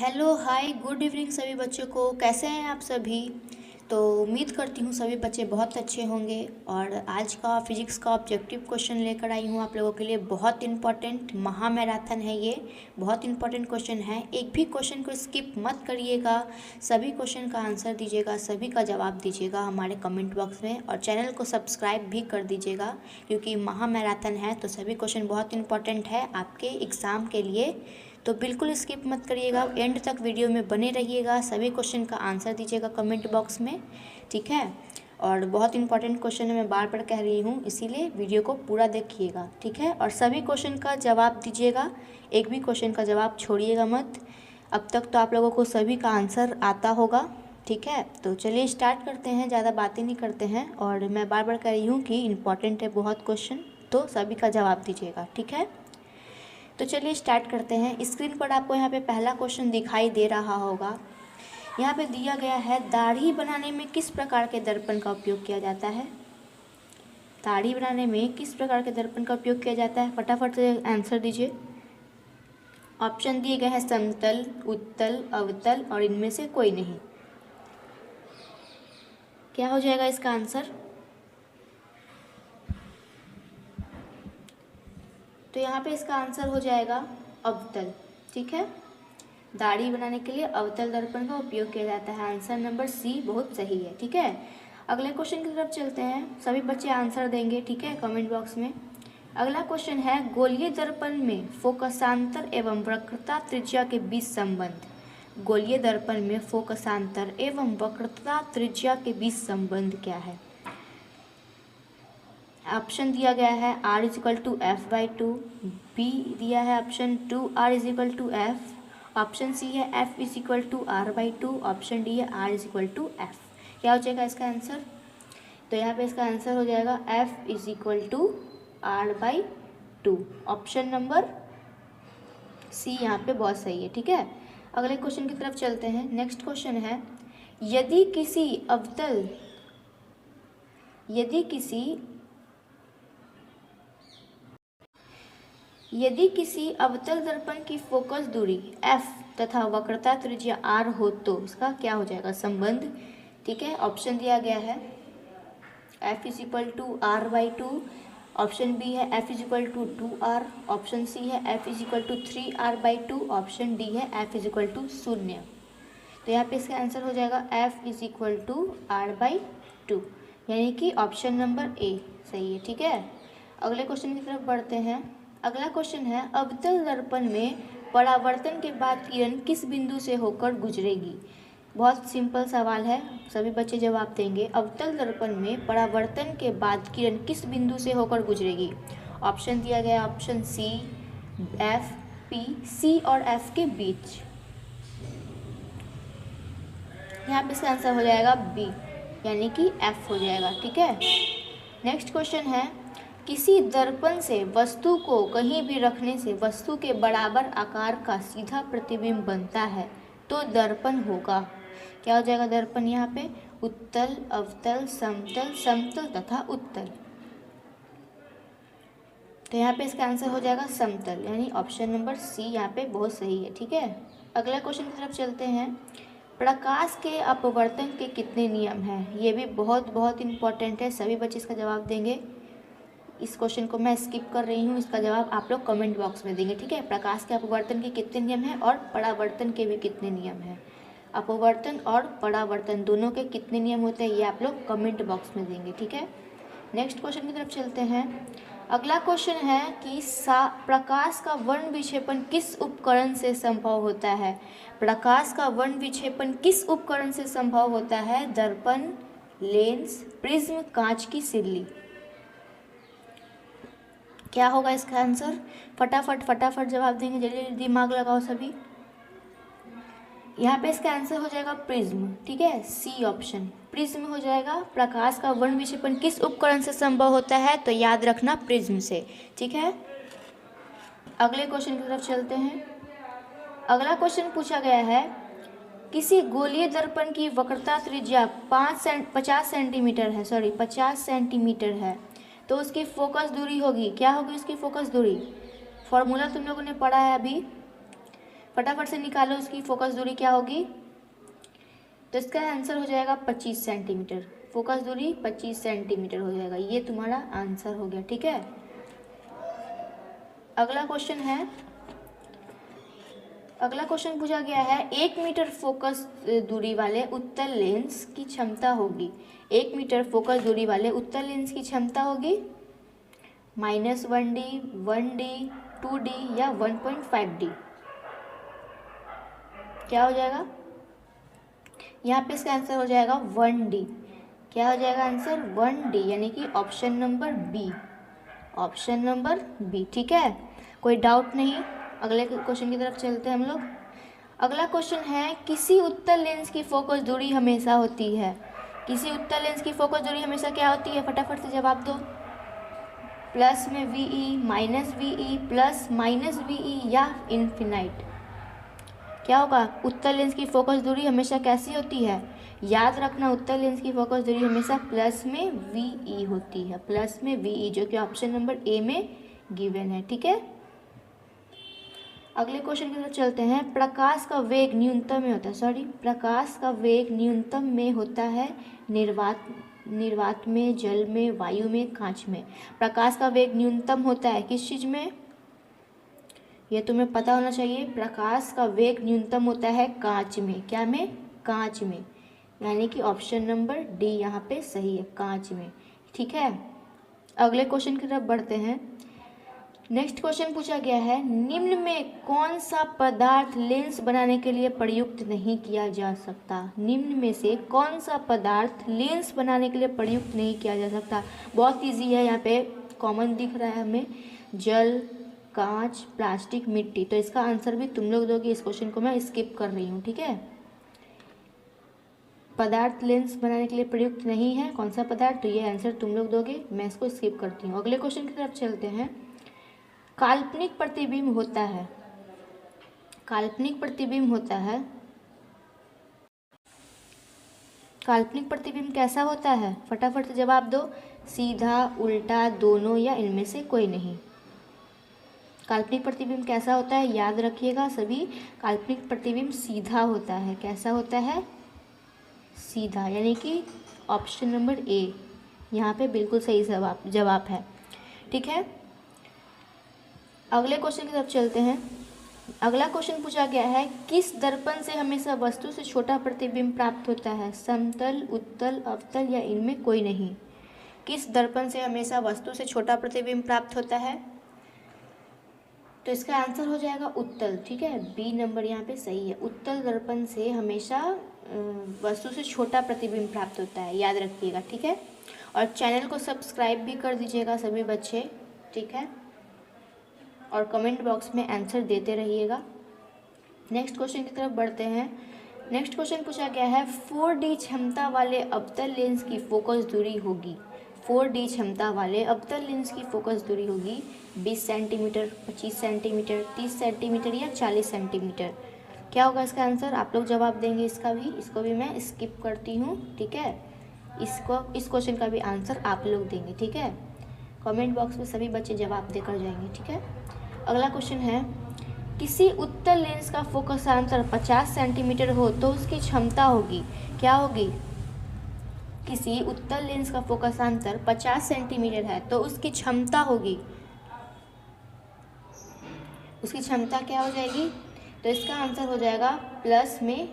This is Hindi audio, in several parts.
हेलो हाय गुड इवनिंग सभी बच्चों को। कैसे हैं आप सभी। तो उम्मीद करती हूँ सभी बच्चे बहुत अच्छे होंगे। और आज का फिजिक्स का ऑब्जेक्टिव क्वेश्चन लेकर आई हूँ आप लोगों के लिए। बहुत इंपॉर्टेंट महा मैराथन है ये, बहुत इंपॉर्टेंट क्वेश्चन है। एक भी क्वेश्चन को स्किप मत करिएगा, सभी क्वेश्चन का आंसर दीजिएगा, सभी का जवाब दीजिएगा हमारे कमेंट बॉक्स में। और चैनल को सब्सक्राइब भी कर दीजिएगा क्योंकि महा मैराथन है तो सभी क्वेश्चन बहुत इंपॉर्टेंट है आपके एग्ज़ाम के लिए। तो बिल्कुल स्किप मत करिएगा, एंड तक वीडियो में बने रहिएगा, सभी क्वेश्चन का आंसर दीजिएगा कमेंट बॉक्स में, ठीक है। और बहुत इंपॉर्टेंट क्वेश्चन है, मैं बार बार कह रही हूँ, इसीलिए वीडियो को पूरा देखिएगा, ठीक है। और सभी क्वेश्चन का जवाब दीजिएगा, एक भी क्वेश्चन का जवाब छोड़िएगा मत। अब तक तो आप लोगों को सभी का आंसर आता होगा, ठीक है। तो चलिए स्टार्ट करते हैं, ज़्यादा बातें नहीं करते हैं। और मैं बार बार कह रही हूँ कि इम्पॉर्टेंट है बहुत क्वेश्चन, तो सभी का जवाब दीजिएगा, ठीक है। तो चलिए स्टार्ट करते हैं। स्क्रीन पर आपको यहाँ पे पहला क्वेश्चन दिखाई दे रहा होगा। यहाँ पे दिया गया है, दाढ़ी बनाने में किस प्रकार के दर्पण का उपयोग किया जाता है। दाढ़ी बनाने में किस प्रकार के दर्पण का उपयोग किया जाता है, फटाफट से आंसर दीजिए। ऑप्शन दिए गए हैं समतल, उत्तल, अवतल और इनमें से कोई नहीं। क्या हो जाएगा इसका आंसर। तो यहाँ पे इसका आंसर हो जाएगा अवतल, ठीक है। दाढ़ी बनाने के लिए अवतल दर्पण का उपयोग किया जाता है। आंसर नंबर सी बहुत सही है, ठीक है। अगले क्वेश्चन की तरफ चलते हैं, सभी बच्चे आंसर देंगे, ठीक है, कमेंट बॉक्स में। अगला क्वेश्चन है, गोलीय दर्पण में फोकसांतर एवं वक्रता त्रिज्या के बीच संबंध। गोलीय दर्पण में फोकसांतर एवं वक्रता त्रिज्या के बीच संबंध क्या है। ऑप्शन दिया गया है r is equal to F by two, B दिया है option 2 r is equal to F, option C है f is equal to R by two, option D है r is equal to F. क्या हो जाएगा इसका आंसर। तो यहाँ पे इसका आंसर हो जाएगा f is equal to R by two. Option number C यहाँ पे बहुत सही है, ठीक है। अगले क्वेश्चन की तरफ चलते हैं। नेक्स्ट क्वेश्चन है, यदि किसी अवतल यदि किसी अवतल दर्पण की फोकस दूरी f तथा वक्रता त्रिज्या r हो तो इसका क्या हो जाएगा संबंध, ठीक है। ऑप्शन दिया गया है f is equal to R by two, option B है f is equal to 2r, option C है f is equal to 3r by two, option D है f इज इक्वल टू 0। तो यहाँ पे इसका आंसर हो जाएगा f is equal to R by two, यानी कि ऑप्शन नंबर ए सही है, ठीक है। अगले क्वेश्चन की तरफ बढ़ते हैं। अगला क्वेश्चन है, अवतल दर्पण में परावर्तन के बाद किरण किस बिंदु से होकर गुजरेगी। बहुत सिंपल सवाल है, सभी बच्चे जवाब देंगे। अवतल दर्पण में परावर्तन के बाद किरण किस बिंदु से होकर गुजरेगी। ऑप्शन दिया गया ऑप्शन सी, एफ, पी, सी और एफ के बीच। यहाँ पे इसका आंसर हो जाएगा बी, यानी कि एफ हो जाएगा, ठीक है। नेक्स्ट क्वेश्चन है, किसी दर्पण से वस्तु को कहीं भी रखने से वस्तु के बराबर आकार का सीधा प्रतिबिंब बनता है तो दर्पण होगा। क्या हो जाएगा दर्पण यहाँ पे, उत्तल, अवतल, समतल, समतल तथा उत्तल। तो यहाँ पे इसका आंसर हो जाएगा समतल, यानी ऑप्शन नंबर सी यहाँ पे बहुत सही है, ठीक है। अगला क्वेश्चन की तरफ चलते हैं। प्रकाश के अपवर्तन के कितने नियम हैं। ये भी बहुत इंपॉर्टेंट है, सभी बच्चे इसका जवाब देंगे। इस क्वेश्चन को मैं स्किप कर रही हूँ, इसका जवाब आप लोग कमेंट बॉक्स में देंगे, ठीक है। प्रकाश के अपवर्तन के कितने नियम हैं और परावर्तन के भी कितने नियम हैं। अपवर्तन और परावर्तन दोनों के कितने नियम होते हैं ये आप लोग कमेंट बॉक्स में देंगे, ठीक है। नेक्स्ट क्वेश्चन की तरफ चलते हैं। अगला क्वेश्चन है कि प्रकाश का वर्ण विक्षेपण किस उपकरण से संभव होता है। प्रकाश का वर्ण विक्षेपण किस उपकरण से संभव होता है। दर्पण, लेंस, प्रिज्म, कांच की सिल्ली। क्या होगा इसका आंसर, फटाफट जवाब देंगे, जल्दी दिमाग लगाओ सभी। यहाँ पे इसका आंसर हो जाएगा प्रिज्म, ठीक है, सी ऑप्शन प्रिज्म हो जाएगा। प्रकाश का वर्ण विक्षेपण किस उपकरण से संभव होता है, तो याद रखना प्रिज्म से, ठीक है। अगले क्वेश्चन की तरफ चलते हैं। अगला क्वेश्चन पूछा गया है, किसी गोलीय दर्पण की वक्रता त्रिज्या 50 सेंटीमीटर है तो उसकी फोकस दूरी होगी। क्या होगी उसकी फोकस दूरी, फॉर्मूला तुम लोगों ने पढ़ा है अभी, फटाफट से निकालो इसकी फोकस दूरी क्या होगी। तो इसका आंसर हो जाएगा 25 सेंटीमीटर। फोकस दूरी 25 सेंटीमीटर हो जाएगा। ये तुम्हारा आंसर हो गया, ठीक है। अगला क्वेश्चन पूछा गया है 1 मीटर फोकस दूरी वाले उत्तल लेंस की क्षमता होगी। 1 मीटर फोकस दूरी वाले उत्तल लेंस की क्षमता होगी -1D, 1D, 2D या 1.5D। क्या हो जाएगा यहाँ पे? इसका आंसर हो जाएगा 1D। क्या हो जाएगा आंसर? 1D, यानी कि option number B. Option number B, ठीक है। कोई डाउट नहीं। अगले क्वेश्चन की तरफ चलते हैं हम लोग। अगला क्वेश्चन है किसी उत्तल लेंस की फोकस दूरी हमेशा होती है। किसी उत्तल लेंस की फोकस दूरी हमेशा क्या होती है? फटाफट से जवाब दो। प्लस में VE, minus VE, plus minus VE या इन्फिनाइट। क्या होगा? उत्तल लेंस की फोकस दूरी हमेशा कैसी होती है? याद रखना, उत्तल लेंस की फोकस दूरी हमेशा प्लस में VE होती है। प्लस में VE, जो कि ऑप्शन नंबर ए में गिवन है, ठीक है। अगले क्वेश्चन की तरफ चलते हैं। प्रकाश का वेग न्यूनतम में होता है, प्रकाश का वेग न्यूनतम में होता है निर्वात में, जल में, वायु में, कांच में। प्रकाश का वेग न्यूनतम होता है किस चीज़ में? यह तुम्हें पता होना चाहिए। प्रकाश का वेग न्यूनतम होता है कांच में। क्या में? कांच में, यानी कि ऑप्शन नंबर डी यहाँ पे सही है, कांच में, ठीक है। अगले क्वेश्चन की तरफ बढ़ते हैं। नेक्स्ट क्वेश्चन पूछा गया है निम्न में कौन सा पदार्थ लेंस बनाने के लिए प्रयुक्त नहीं किया जा सकता। निम्न में से कौन सा पदार्थ लेंस बनाने के लिए प्रयुक्त नहीं किया जा सकता? बहुत इजी है, यहाँ पे कॉमन दिख रहा है हमें, जल, कांच, प्लास्टिक, मिट्टी। तो इसका आंसर भी तुम लोग दोगे। इस क्वेश्चन को मैं स्किप कर रही हूँ, ठीक है। पदार्थ लेंस बनाने के लिए प्रयुक्त नहीं है, कौन सा पदार्थ? तो ये आंसर तुम लोग दोगे, मैं इसको स्किप करती हूँ। अगले क्वेश्चन की तरफ चलते हैं। काल्पनिक प्रतिबिंब होता है, काल्पनिक प्रतिबिंब होता है, काल्पनिक प्रतिबिंब कैसा होता है? फटाफट से जवाब दो। सीधा, उल्टा, दोनों या इनमें से कोई नहीं। काल्पनिक प्रतिबिंब कैसा होता है? याद रखिएगा सभी, काल्पनिक प्रतिबिंब सीधा होता है। कैसा होता है? सीधा, यानी कि ऑप्शन नंबर ए यहाँ पे बिल्कुल सही जवाब है, ठीक है। अगले क्वेश्चन की तरफ चलते हैं। अगला क्वेश्चन पूछा गया है किस दर्पण से हमेशा वस्तु से छोटा प्रतिबिंब प्राप्त होता है? समतल, उत्तल, अवतल या इनमें कोई नहीं। किस दर्पण से हमेशा वस्तु से छोटा प्रतिबिंब प्राप्त होता है? तो इसका आंसर हो जाएगा उत्तल, ठीक है। बी नंबर यहाँ पे सही है। उत्तल दर्पण से हमेशा वस्तु से छोटा प्रतिबिंब प्राप्त होता है, याद रखिएगा, ठीक है। और चैनल को सब्सक्राइब भी कर दीजिएगा सभी बच्चे, ठीक है। और कमेंट बॉक्स में आंसर देते रहिएगा। नेक्स्ट क्वेश्चन की तरफ बढ़ते हैं। नेक्स्ट क्वेश्चन पूछा गया है 4D क्षमता वाले अवतल लेंस की फोकस दूरी होगी। 4D क्षमता वाले अवतल लेंस की फोकस दूरी होगी 20 सेंटीमीटर, 25 सेंटीमीटर, 30 सेंटीमीटर या 40 सेंटीमीटर। क्या होगा इसका आंसर? आप लोग जवाब देंगे इसको भी मैं स्किप करती हूँ, ठीक है। इस क्वेश्चन का भी आंसर आप लोग देंगे, ठीक है। कमेंट बॉक्स में सभी बच्चे जवाब देकर जाएंगे, ठीक है। अगला क्वेश्चन है किसी उत्तल लेंस का फोकसांतर 50 सेंटीमीटर हो तो उसकी क्षमता होगी। क्या होगी? किसी उत्तल लेंस का फोकसांतर 50 सेंटीमीटर है तो उसकी क्षमता होगी, उसकी क्षमता क्या हो जाएगी? तो इसका आंसर हो जाएगा प्लस में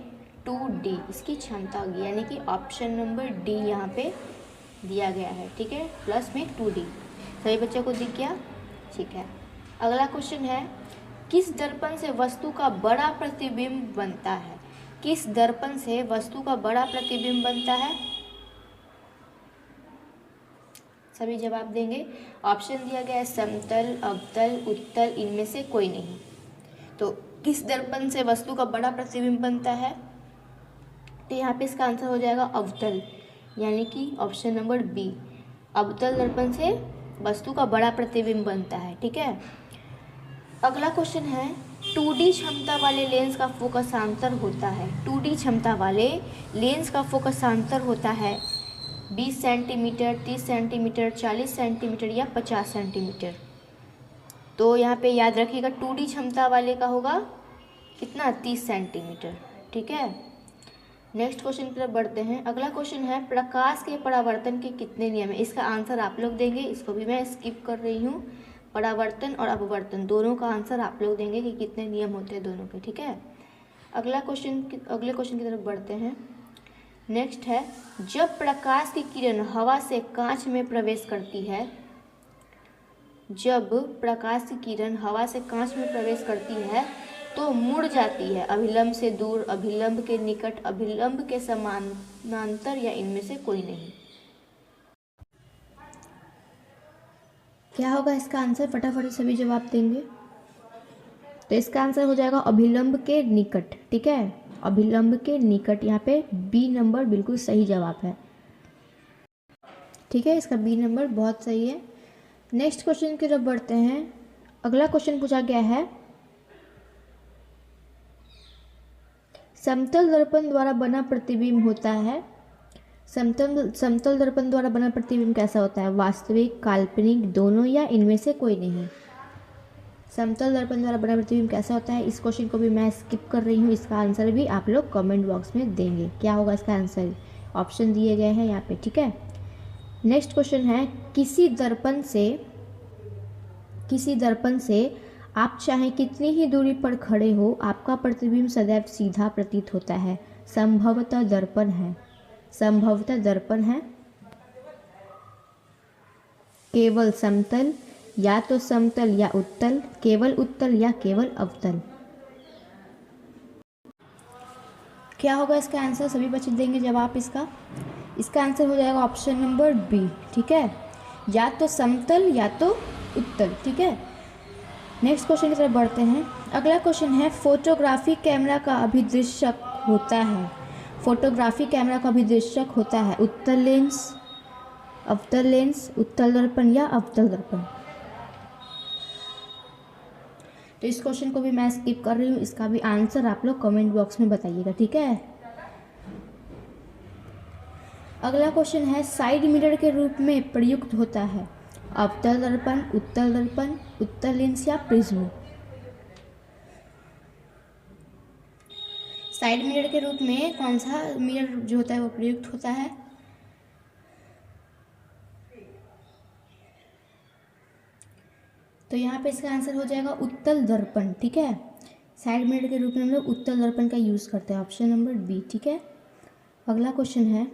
2D इसकी क्षमता होगी, यानी कि ऑप्शन नंबर डी यहाँ पे दिया गया है, ठीक है। प्लस में 2D। सभी बच्चों को दिख गया, ठीक है। अगला क्वेश्चन है किस दर्पण से वस्तु का बड़ा प्रतिबिंब बनता है? किस दर्पण से वस्तु का बड़ा प्रतिबिंब बनता है? सभी जवाब देंगे। ऑप्शन दिया गया है समतल, अवतल, उत्तल, इनमें से कोई नहीं। तो किस दर्पण से वस्तु का बड़ा प्रतिबिंब बनता है? तो यहाँ पे इसका आंसर हो जाएगा अवतल, यानी कि ऑप्शन नंबर बी। अवतल दर्पण से वस्तु का बड़ा प्रतिबिंब बनता है, ठीक है। अगला क्वेश्चन है 2D क्षमता वाले लेंस का फोकसांतर होता है। 2D क्षमता वाले लेंस का फोकसांतर होता है 20 सेंटीमीटर, 30 सेंटीमीटर, 40 सेंटीमीटर या 50 सेंटीमीटर। तो यहाँ पे याद रखिएगा 2D क्षमता वाले का होगा कितना 30 सेंटीमीटर। ठीक है, नेक्स्ट क्वेश्चन की तरफ बढ़ते हैं। अगला क्वेश्चन है प्रकाश के परावर्तन के कितने नियम है। इसका आंसर आप लोग देंगे, इसको भी मैं स्किप कर रही हूँ। परावर्तन और अपवर्तन दोनों का आंसर आप लोग देंगे कि कितने नियम होते हैं दोनों के। ठीक है, अगले क्वेश्चन की तरफ बढ़ते हैं। नेक्स्ट है जब प्रकाश की किरण हवा से कांच में प्रवेश करती है, जब प्रकाश की किरण हवा से कांच में प्रवेश करती है तो मुड़ जाती है अभिलंब से दूर, अभिलंब के निकट, अभिलंब के समानांतर या इनमें से कोई नहीं। क्या होगा इसका आंसर, फटाफट सभी जवाब देंगे। तो इसका आंसर हो जाएगा अभिलंब के निकट। ठीक है, अभिलंब के निकट, यहाँ पे बी नंबर बिल्कुल सही जवाब है। ठीक है, इसका बी नंबर बहुत सही है। नेक्स्ट क्वेश्चन की तरफ बढ़ते हैं। अगला क्वेश्चन पूछा गया है समतल दर्पण द्वारा बना प्रतिबिंब होता है, समतल दर्पण द्वारा बना प्रतिबिंब कैसा होता है, वास्तविक, काल्पनिक, दोनों या इनमें से कोई नहीं। समतल दर्पण द्वारा बना प्रतिबिंब कैसा होता है, इस क्वेश्चन को भी मैं स्किप कर रही हूँ। इसका आंसर भी आप लोग कमेंट बॉक्स में देंगे। क्या होगा इसका आंसर, ऑप्शन दिए गए हैं यहाँ पे। ठीक है, नेक्स्ट क्वेश्चन है किसी दर्पण से आप चाहे कितनी ही दूरी पर खड़े हो आपका प्रतिबिंब सदैव सीधा प्रतीत होता है। संभवतः दर्पण है, केवल समतल, या तो समतल या उत्तल, केवल उत्तल या केवल अवतल। क्या होगा इसका आंसर, सभी बच्चे देंगे जवाब। इसका आंसर हो जाएगा ऑप्शन नंबर बी। ठीक है, या तो समतल या तो उत्तल। ठीक है, नेक्स्ट क्वेश्चन की तरफ बढ़ते हैं। अगला क्वेश्चन है फोटोग्राफी कैमरा का अभिदृश्यक होता है, फोटोग्राफी कैमरा का अभिदृश्यक होता है उत्तल लेंस, अवतल लेंस, उत्तल दर्पण या अवतल दर्पण। तो इस क्वेश्चन को भी मैं स्किप कर रही हूँ, इसका भी आंसर आप लोग कमेंट बॉक्स में बताइएगा। ठीक है, अगला क्वेश्चन है साइड मिरर के रूप में प्रयुक्त होता है अवतल दर्पण, उत्तल दर्पण, उत्तल लेंस या प्रिज्म। साइड मिरर के रूप में कौन सा मिरर जो होता है वो प्रयुक्त होता है, तो यहाँ पे इसका आंसर हो जाएगा उत्तल दर्पण। ठीक है, साइड मिरर के रूप में हम लोग उत्तल दर्पण का यूज़ करते हैं, ऑप्शन नंबर बी। ठीक है, अगला क्वेश्चन है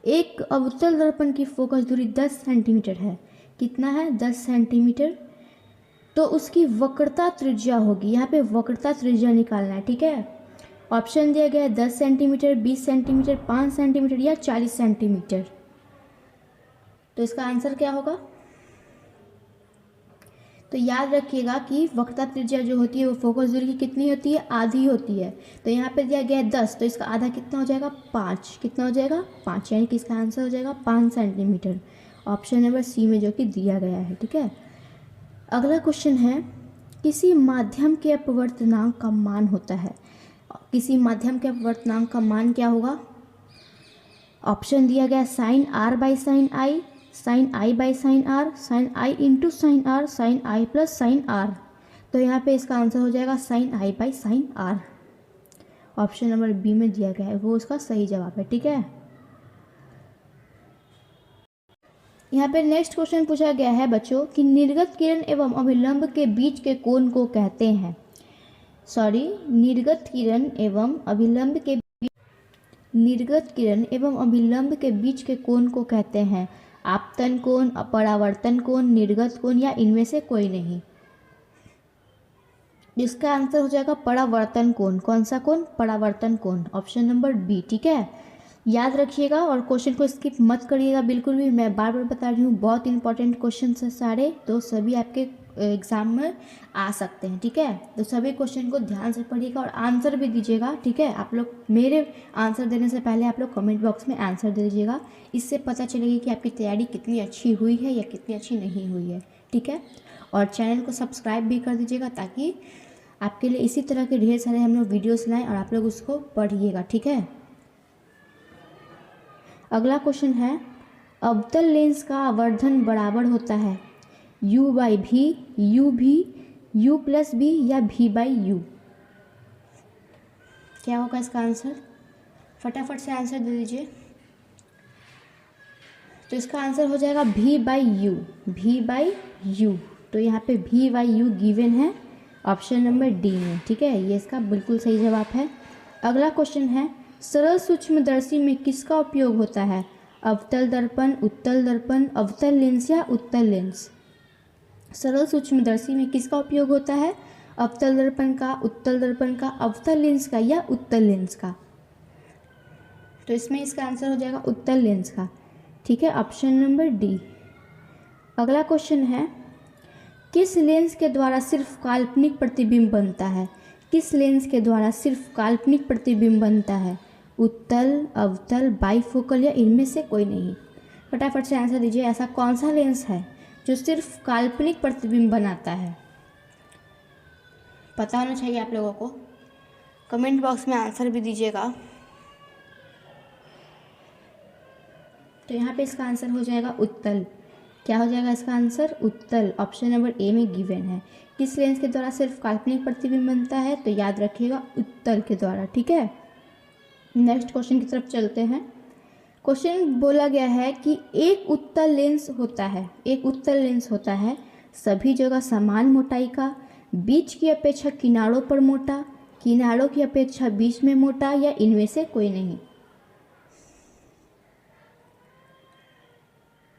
एक अवतल दर्पण की फोकस दूरी 10 सेंटीमीटर है। कितना है, 10 सेंटीमीटर। तो उसकी वक्रता त्रिज्या होगी, यहाँ पे वक्रता त्रिज्या निकालना है। ठीक है, ऑप्शन दिया गया है 10 सेंटीमीटर, 20 सेंटीमीटर, 5 सेंटीमीटर या 40 सेंटीमीटर। तो इसका आंसर क्या होगा, तो याद रखिएगा कि वक्रता त्रिज्या जो होती है वो फोकस दूरी की कितनी होती है, आधी होती है। तो यहाँ पे दिया गया है 10, तो इसका आधा कितना हो जाएगा, 5। कितना हो जाएगा, 5, यानी कि इसका आंसर हो जाएगा 5 सेंटीमीटर, ऑप्शन नंबर सी में जो कि दिया गया है। ठीक है, अगला क्वेश्चन है किसी माध्यम के अपवर्तनांक का मान होता है, किसी माध्यम के अपवर्तनांक का मान क्या होगा, ऑप्शन दिया गया sine R by sine I, sine I by sine R, sine I into sine R, sine I plus sine R. तो यहाँ पे इसका आंसर हो जाएगा sine I by sine R, option number B में दिया गया है, वो उसका सही जवाब है। ठीक है, यहाँ पे नेक्स्ट क्वेश्चन पूछा गया है बच्चों कि निर्गत किरण एवं अभिलंब के बीच के कोण को कहते हैं, निर्गत किरण एवं अभिलंब के बीच के कोण को कहते हैं आपतन कोण, परावर्तन कोण, निर्गत कोण या इनमें से कोई नहीं। इसका आंसर हो जाएगा परावर्तन कोण। कौन सा कोण, परावर्तन कोण, ऑप्शन नंबर बी। ठीक है, याद रखिएगा और क्वेश्चन को स्किप मत करिएगा बिल्कुल भी, मैं बार बार बता रही हूँ, बहुत इंपॉर्टेंट क्वेश्चन है सारे, तो सभी आपके एग्जाम में आ सकते हैं। ठीक है, तो सभी क्वेश्चन को ध्यान से पढ़िएगा और आंसर भी दीजिएगा। ठीक है, आप लोग मेरे आंसर देने से पहले आप लोग कमेंट बॉक्स में आंसर दे दीजिएगा, इससे पता चलेगी कि आपकी तैयारी कितनी अच्छी हुई है या कितनी अच्छी नहीं हुई है। ठीक है, और चैनल को सब्सक्राइब भी कर दीजिएगा ताकि आपके लिए इसी तरह के ढेर सारे हम लोग वीडियोस लाएँ और आप लोग उसको पढ़िएगा। ठीक है, अगला क्वेश्चन है अवतल लेंस का आवर्धन बराबर होता है u बाई भी, u भी, u प्लस भी या v बाई u। क्या होगा इसका आंसर? फटाफट से आंसर दे दीजिए। तो इसका आंसर हो जाएगा V/U, V/U। तो यहाँ पे V/U गिवन है ऑप्शन नंबर डी में, ठीक है। ये इसका बिल्कुल सही जवाब है। अगला क्वेश्चन है, सरल सूक्ष्मदर्शी में किसका उपयोग होता है? अवतल दर्पण, उत्तल दर्पण, अवतल लेंस या उत्तल लेंस? सरल सूक्ष्मदर्शी में किसका उपयोग होता है? अवतल दर्पण का, उत्तल दर्पण का, अवतल लेंस का या उत्तल लेंस का? तो इसमें इसका आंसर हो जाएगा उत्तल लेंस का, ठीक है, ऑप्शन नंबर डी। अगला क्वेश्चन है, किस लेंस के द्वारा सिर्फ काल्पनिक प्रतिबिंब बनता है? किस लेंस के द्वारा सिर्फ काल्पनिक प्रतिबिंब बनता है? उत्तल, अवतल, बाइफोकल या इनमें से कोई नहीं? फटाफट से आंसर दीजिए। ऐसा कौन सा लेंस है जो सिर्फ काल्पनिक प्रतिबिंब बनाता है? पता होना चाहिए आप लोगों को। कमेंट बॉक्स में आंसर भी दीजिएगा। तो यहाँ पे इसका आंसर हो जाएगा उत्तल। क्या हो जाएगा इसका आंसर? उत्तल, ऑप्शन नंबर ए में गिवन है। किस लेंस के द्वारा सिर्फ काल्पनिक प्रतिबिंब बनता है? तो याद रखिएगा उत्तल के द्वारा, ठीक है। नेक्स्ट क्वेश्चन की तरफ चलते हैं। क्वेश्चन बोला गया है कि एक उत्तल लेंस होता है सभी जगह समान मोटाई का, बीच की अपेक्षा किनारों पर मोटा, किनारों की अपेक्षा बीच में मोटा या इनमें से कोई नहीं?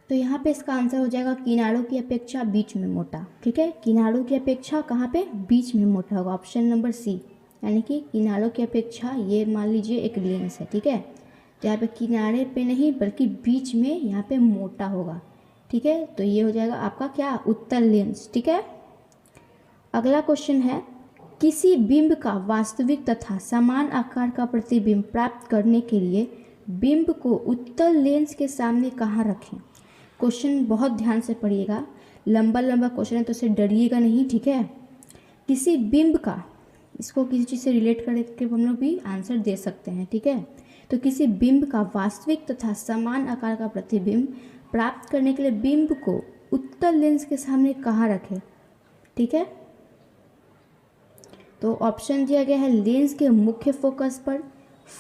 तो यहाँ पे इसका आंसर हो जाएगा किनारों की अपेक्षा बीच में मोटा, ठीक है। किनारों की अपेक्षा कहाँ पे? बीच में मोटा होगा, ऑप्शन नंबर सी। यानी कि किनारों की अपेक्षा, ये मान लीजिए एक लेंस है, ठीक है, तो यहाँ पे किनारे पे नहीं बल्कि बीच में यहाँ पे मोटा होगा, ठीक है। तो ये हो जाएगा आपका क्या? उत्तल लेंस, ठीक है। अगला क्वेश्चन है, किसी बिंब का वास्तविक तथा समान आकार का प्रतिबिंब प्राप्त करने के लिए बिंब को उत्तल लेंस के सामने कहाँ रखें? क्वेश्चन बहुत ध्यान से पढ़िएगा, लंबा क्वेश्चन है तो उससे डरिएगा नहीं, ठीक है। किसी बिंब का, इसको किसी चीज़ से रिलेट करके हम लोग भी आंसर दे सकते हैं, ठीक है। तो किसी बिंब का वास्तविक तथा समान आकार का प्रतिबिंब प्राप्त करने के लिए बिंब को उत्तल लेंस के सामने कहाँ रखें, ठीक है। तो ऑप्शन दिया गया है लेंस के मुख्य फोकस पर,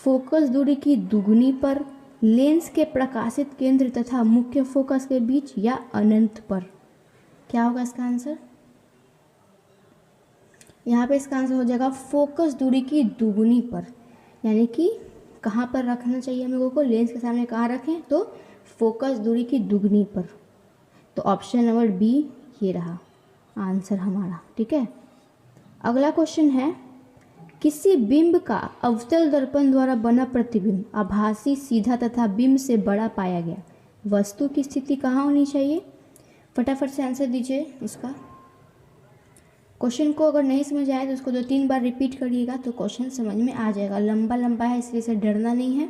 फोकस दूरी की दुगुनी पर, लेंस के प्रकाशित केंद्र तथा मुख्य फोकस के बीच या अनंत पर। क्या होगा इसका आंसर? यहाँ पे इसका आंसर हो जाएगा फोकस दूरी की दुगुनी पर। यानी कि कहाँ पर रखना चाहिए हम लोगों को? लेंस के सामने कहाँ रखें? तो फोकस दूरी की दुगुनी पर। तो ऑप्शन नंबर बी ये रहा आंसर हमारा, ठीक है। अगला क्वेश्चन है, किसी बिंब का अवतल दर्पण द्वारा बना प्रतिबिंब आभासी, सीधा तथा बिंब से बड़ा पाया गया, वस्तु की स्थिति कहाँ होनी चाहिए? फटाफट से आंसर दीजिए इसका। क्वेश्चन को अगर नहीं समझ आए तो उसको 2-3 बार रिपीट करिएगा तो क्वेश्चन समझ में आ जाएगा। लंबा है इसलिए इसे डरना नहीं है,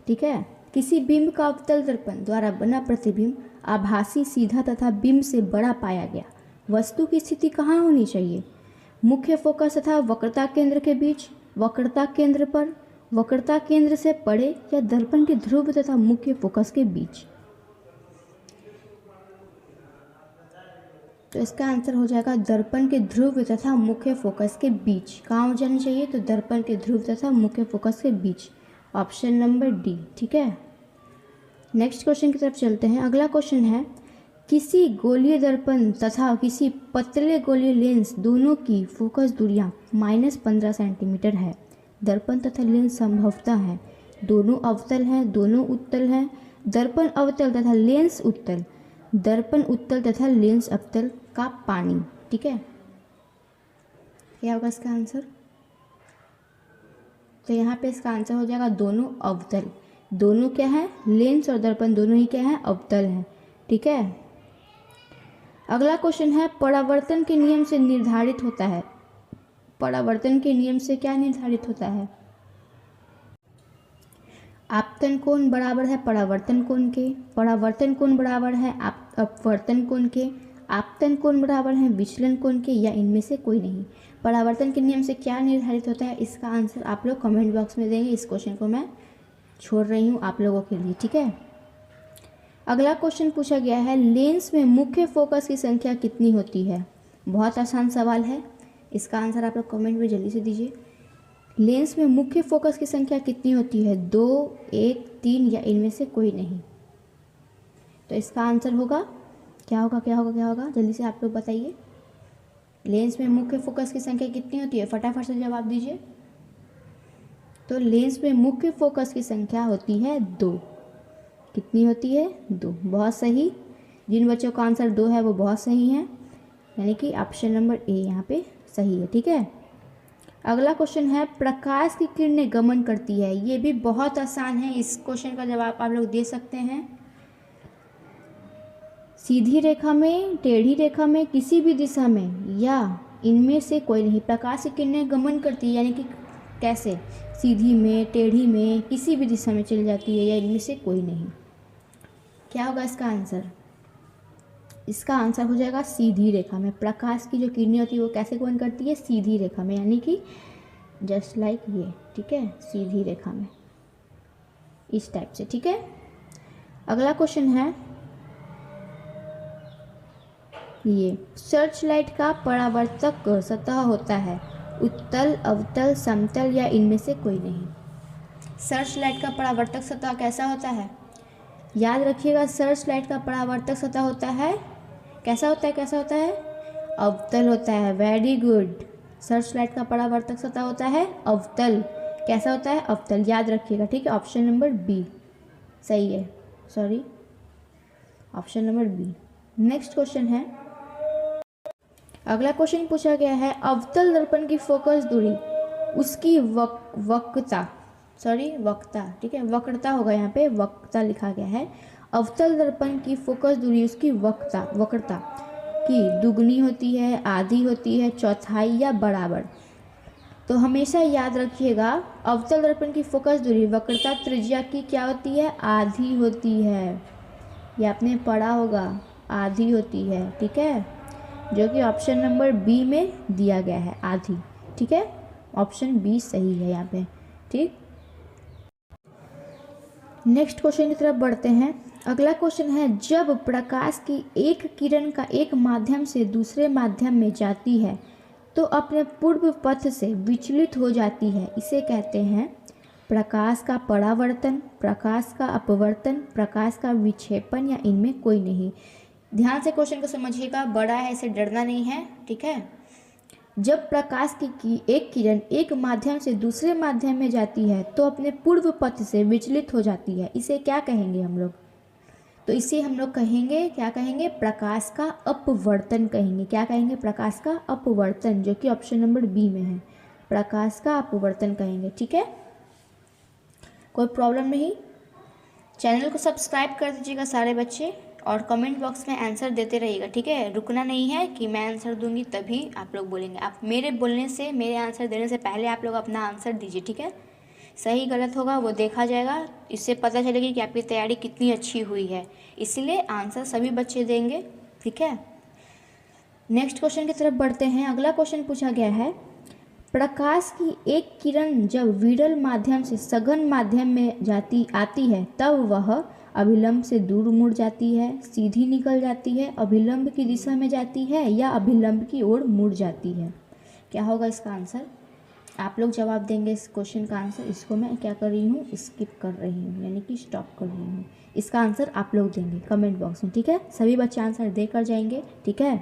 ठीक है। किसी बिंब का अवतल दर्पण द्वारा बना प्रतिबिंब आभासी, सीधा तथा बिंब से बड़ा पाया गया, वस्तु की स्थिति कहाँ होनी चाहिए? मुख्य फोकस तथा वक्रता केंद्र के बीच, वक्रता केंद्र पर, वक्रता केंद्र से परे या दर्पण के ध्रुव तथा मुख्य फोकस के बीच। तो इसका आंसर हो जाएगा दर्पण के ध्रुव तथा मुख्य फोकस के बीच। कहाँ हो जानी चाहिए? तो दर्पण के ध्रुव तथा मुख्य फोकस के बीच, ऑप्शन नंबर डी, ठीक है। नेक्स्ट क्वेश्चन की तरफ चलते हैं। अगला क्वेश्चन है, किसी गोलीय दर्पण तथा किसी पतले गोलीय लेंस दोनों की फोकस दूरियां -15 सेंटीमीटर है। दर्पण तथा लेंस संभवतः है, दोनों अवतल हैं, दोनों उत्तल हैं। दर्पण अवतल तथा लेंस उत्तल, दर्पण उत्तल तथा लेंस अवतल का पानी, ठीक है। क्या होगा इसका आंसर? तो यहाँ पे इसका आंसर हो जाएगा दोनों अवतल। दोनों क्या है? लेंस और दर्पण दोनों ही क्या है? अवतल हैं, ठीक है। अगला क्वेश्चन है, परावर्तन के नियम से निर्धारित होता है। परावर्तन के नियम से क्या निर्धारित होता है? आपतन कोण बराबर है परावर्तन कोण के, परावर्तन कोण बराबर है अपवर्तन कोण के, आपतन कोण बराबर है विचलन कोण के, या इनमें से कोई नहीं। परावर्तन के नियम से क्या निर्धारित होता है, इसका आंसर आप लोग कमेंट बॉक्स में देंगे। इस क्वेश्चन को मैं छोड़ रही हूँ आप लोगों के लिए, ठीक है। अगला क्वेश्चन पूछा गया है, लेंस में मुख्य फोकस की संख्या कितनी होती है? बहुत आसान सवाल है, इसका आंसर आप लोग कमेंट में जल्दी से दीजिए। लेंस में मुख्य फोकस की संख्या कितनी होती है? 2, 1, 3 या इनमें से कोई नहीं। तो इसका आंसर होगा क्या होगा, क्या होगा, क्या होगा? जल्दी से आप लोग बताइए। लेंस में मुख्य फोकस की संख्या कितनी होती है? फटाफट से जवाब दीजिए। तो लेंस में मुख्य फोकस की संख्या होती है 2। कितनी होती है? 2। बहुत सही। जिन बच्चों का आंसर 2 है वो बहुत सही है, यानी कि ऑप्शन नंबर ए यहाँ पे सही है। ठीक है, अगला क्वेश्चन है प्रकाश की किरणें गमन करती है। ये भी बहुत आसान है, इस क्वेश्चन का जवाब आप लोग दे सकते हैं। सीधी रेखा में, टेढ़ी रेखा में, किसी भी दिशा में या इनमें से कोई नहीं। प्रकाश की किरणें गमन करती है यानी कि कैसे? सीधी में, टेढ़ी में, किसी भी दिशा में चली जाती है या इनमें से कोई नहीं। क्या होगा इसका आंसर? इसका आंसर हो जाएगा सीधी रेखा में। प्रकाश की जो किरणें होती है वो कैसे गमन करती है? सीधी रेखा में, यानी कि जस्ट लाइक ये। ठीक है, सीधी रेखा में, इस टाइप से। ठीक है, अगला क्वेश्चन है ये सर्च लाइट का परावर्तक सतह होता है उत्तल, अवतल, समतल या इनमें से कोई नहीं। सर्च लाइट का परावर्तक सतह कैसा होता है? याद रखिएगा, सर्च लाइट का परावर्तक सतह होता है कैसा होता है? कैसा होता है? अवतल होता है। Very good. सर्च लाइट का परावर्तक सतह होता है अवतल। कैसा होता है? अवतल। याद रखिएगा। ठीक है, ऑप्शन नंबर बी सही है। Sorry, option number B. Next question है, अगला क्वेश्चन पूछा गया है अवतल दर्पण की फोकस दूरी उसकी वक्रता, ठीक है, वक्रता होगा, यहाँ पे वक्रता लिखा गया है। अवतल दर्पण की फोकस दूरी उसकी वक्रता की दुगनी होती है, आधी होती है, चौथाई या बराबर। तो हमेशा याद रखिएगा, अवतल दर्पण की फोकस दूरी वक्रता त्रिज्या की क्या होती है? आधी होती है। ये आपने पढ़ा होगा, आधी होती है। ठीक है, जो कि ऑप्शन नंबर बी में दिया गया है, आधी। ठीक है, ऑप्शन बी सही है यहाँ पे। ठीक, नेक्स्ट क्वेश्चन की तरफ बढ़ते हैं। अगला क्वेश्चन है जब प्रकाश की एक किरण का एक माध्यम से दूसरे माध्यम में जाती है तो अपने पूर्व पथ से विचलित हो जाती है, इसे कहते हैं प्रकाश का परावर्तन, प्रकाश का अपवर्तन, प्रकाश का विक्षेपण या इनमें कोई नहीं। ध्यान से क्वेश्चन को समझिएगा, बड़ा है, इसे डरना नहीं है। ठीक है, जब प्रकाश की एक किरण एक माध्यम से दूसरे माध्यम में जाती है तो अपने पूर्व पथ से विचलित हो जाती है, इसे क्या कहेंगे हम लोग? तो इसे हम लोग कहेंगे, क्या कहेंगे? प्रकाश का अपवर्तन कहेंगे। क्या कहेंगे? प्रकाश का अपवर्तन, जो कि ऑप्शन नंबर बी में है, प्रकाश का अपवर्तन कहेंगे। ठीक है, कोई प्रॉब्लम नहीं। चैनल को सब्सक्राइब कर दीजिएगा सारे बच्चे, और कमेंट बॉक्स में आंसर देते रहिएगा। ठीक है, रुकना नहीं है कि मैं आंसर दूंगी तभी आप लोग बोलेंगे। आप मेरे बोलने से, मेरे आंसर देने से पहले आप लोग अपना आंसर दीजिए। ठीक है, सही गलत होगा वो देखा जाएगा, इससे पता चलेगी कि आपकी तैयारी कितनी अच्छी हुई है। इसलिए आंसर सभी बच्चे देंगे। ठीक है, नेक्स्ट क्वेश्चन की तरफ बढ़ते हैं। अगला क्वेश्चन पूछा गया है प्रकाश की एक किरण जब विरल माध्यम से सघन माध्यम में आती है तब वह अभिलंब से दूर मुड़ जाती है, सीधी निकल जाती है, अभिलंब की दिशा में जाती है या अभिलंब की ओर मुड़ जाती है। क्या होगा इसका आंसर? आप लोग जवाब देंगे इस क्वेश्चन का आंसर। इसको मैं क्या कर रही हूँ? स्किप कर रही हूँ, यानी कि स्टॉप कर रही हूँ। इसका आंसर आप लोग देंगे कमेंट बॉक्स में। ठीक है, सभी बच्चे आंसर देकर जाएंगे। ठीक है,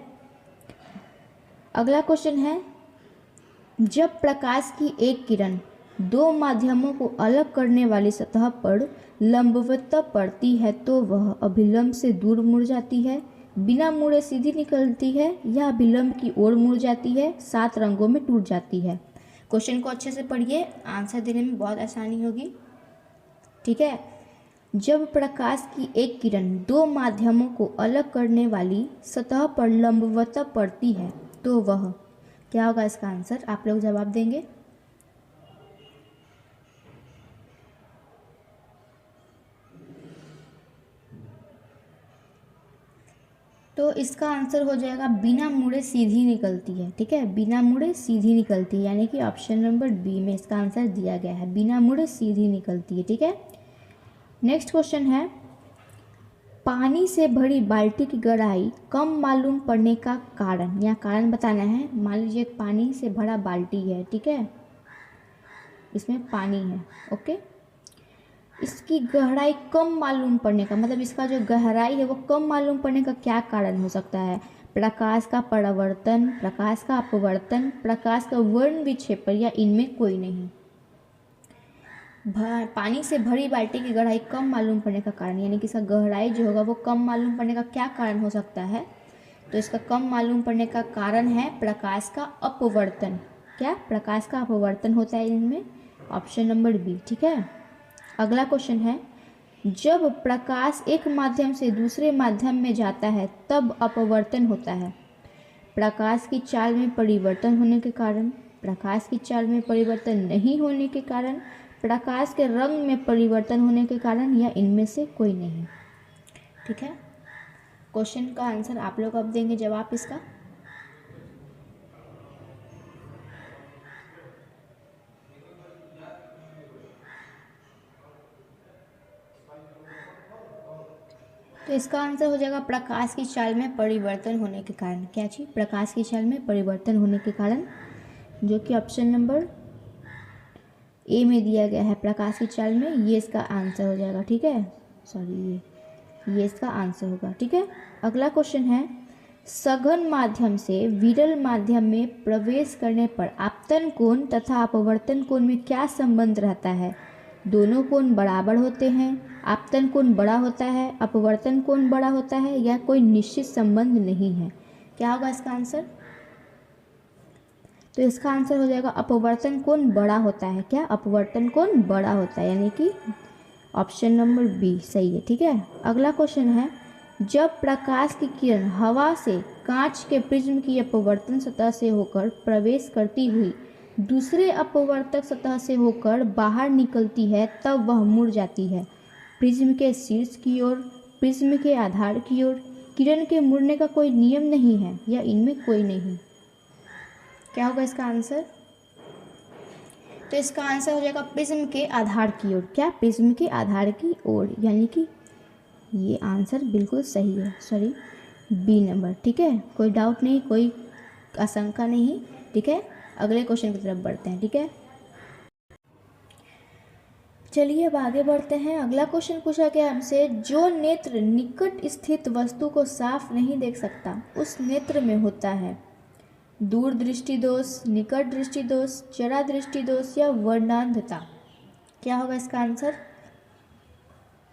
अगला क्वेश्चन है जब प्रकाश की एक किरण दो माध्यमों को अलग करने वाली सतह पर लंबवत पड़ती है तो वह अभिलंब से दूर मुड़ जाती है, बिना मुड़े सीधी निकलती है या अभिलंब की ओर मुड़ जाती है, 7 रंगों में टूट जाती है। क्वेश्चन को अच्छे से पढ़िए, आंसर देने में बहुत आसानी होगी। ठीक है, जब प्रकाश की एक किरण दो माध्यमों को अलग करने वाली सतह पर लंबवत पड़ती है तो वह, क्या होगा इसका आंसर? आप लोग जवाब देंगे। तो इसका आंसर हो जाएगा बिना मुड़े सीधी निकलती है। ठीक है, बिना मुड़े सीधी निकलती है, यानी कि ऑप्शन नंबर बी में इसका आंसर दिया गया है, बिना मुड़े सीधी निकलती है। ठीक है, नेक्स्ट क्वेश्चन है पानी से भरी बाल्टी की गहराई कम मालूम पड़ने का कारण, या कारण बताना है। मान लीजिए पानी से भरा बाल्टी है, ठीक है, इसमें पानी है। ओके, इसकी गहराई कम मालूम पड़ने का मतलब इसका जो गहराई है वो कम मालूम पड़ने का क्या कारण हो सकता है? प्रकाश का परावर्तन, प्रकाश का अपवर्तन, प्रकाश का वर्ण विक्षेपण या इनमें कोई नहीं। पानी से भरी बाल्टी की गहराई कम मालूम पड़ने का कारण यानी कि इसका गहराई जो होगा वो कम मालूम पड़ने का क्या कारण हो सकता है? तो इसका कम मालूम पड़ने का कारण है प्रकाश का अपवर्तन। क्या? प्रकाश का अपवर्तन होता है इनमें, ऑप्शन नंबर बी। ठीक है, अगला क्वेश्चन है, जब प्रकाश एक माध्यम से दूसरे माध्यम में जाता है तब अपवर्तन होता है। प्रकाश की चाल में परिवर्तन होने के कारण, प्रकाश की चाल में परिवर्तन नहीं होने के कारण, प्रकाश के रंग में परिवर्तन होने के कारण या इनमें से कोई नहीं। ठीक है, क्वेश्चन का आंसर आप लोग अब देंगे जवाब इसका। तो इसका आंसर हो जाएगा प्रकाश की चाल में परिवर्तन होने के कारण। क्या चीज़? प्रकाश की चाल में परिवर्तन होने के कारण, जो कि ऑप्शन नंबर ए में दिया गया है, प्रकाश की चाल में, ये इसका आंसर हो जाएगा। ठीक है, सॉरी ये इसका आंसर होगा। ठीक है, अगला क्वेश्चन है, सघन माध्यम से विरल माध्यम में प्रवेश करने पर आपतन कोण तथा अपवर्तन कोण में क्या संबंध रहता है? दोनों कोण बराबर होते हैं, आपतन कोण बड़ा होता है, अपवर्तन कोण बड़ा होता है या कोई निश्चित संबंध नहीं है। क्या होगा इसका आंसर? तो इसका आंसर हो जाएगा अपवर्तन कोण बड़ा होता है। क्या? अपवर्तन कोण बड़ा होता है, यानी कि ऑप्शन नंबर बी सही है। ठीक है, अगला क्वेश्चन है, जब प्रकाश की किरण हवा से कांच के प्रिज्म की अपवर्तन सतह से होकर प्रवेश करती हुई दूसरे अपवर्तक सतह से होकर बाहर निकलती है तब वह मुड़ जाती है। प्रिज्म के शीर्ष की ओर, प्रिज्म के आधार की ओर किरण के मुड़ने का कोई नियम नहीं है या इनमें कोई नहीं। क्या होगा इसका आंसर? तो इसका आंसर हो जाएगा प्रिज्म के आधार की ओर। क्या? प्रिज्म के आधार की ओर, यानी कि ये आंसर बिल्कुल सही है, सॉरी बी नंबर। ठीक है, कोई डाउट नहीं, कोई आशंका नहीं। ठीक है, अगले क्वेश्चन की तरफ बढ़ते हैं। ठीक है, चलिए अब आगे बढ़ते हैं। अगला क्वेश्चन पूछा गया हमसे, जो नेत्र निकट स्थित वस्तु को साफ नहीं देख सकता उस नेत्र में होता है दूर दृष्टि दोष, निकट दृष्टि दोष, चरा दृष्टि दोष या वर्णांधता। क्या होगा इसका आंसर?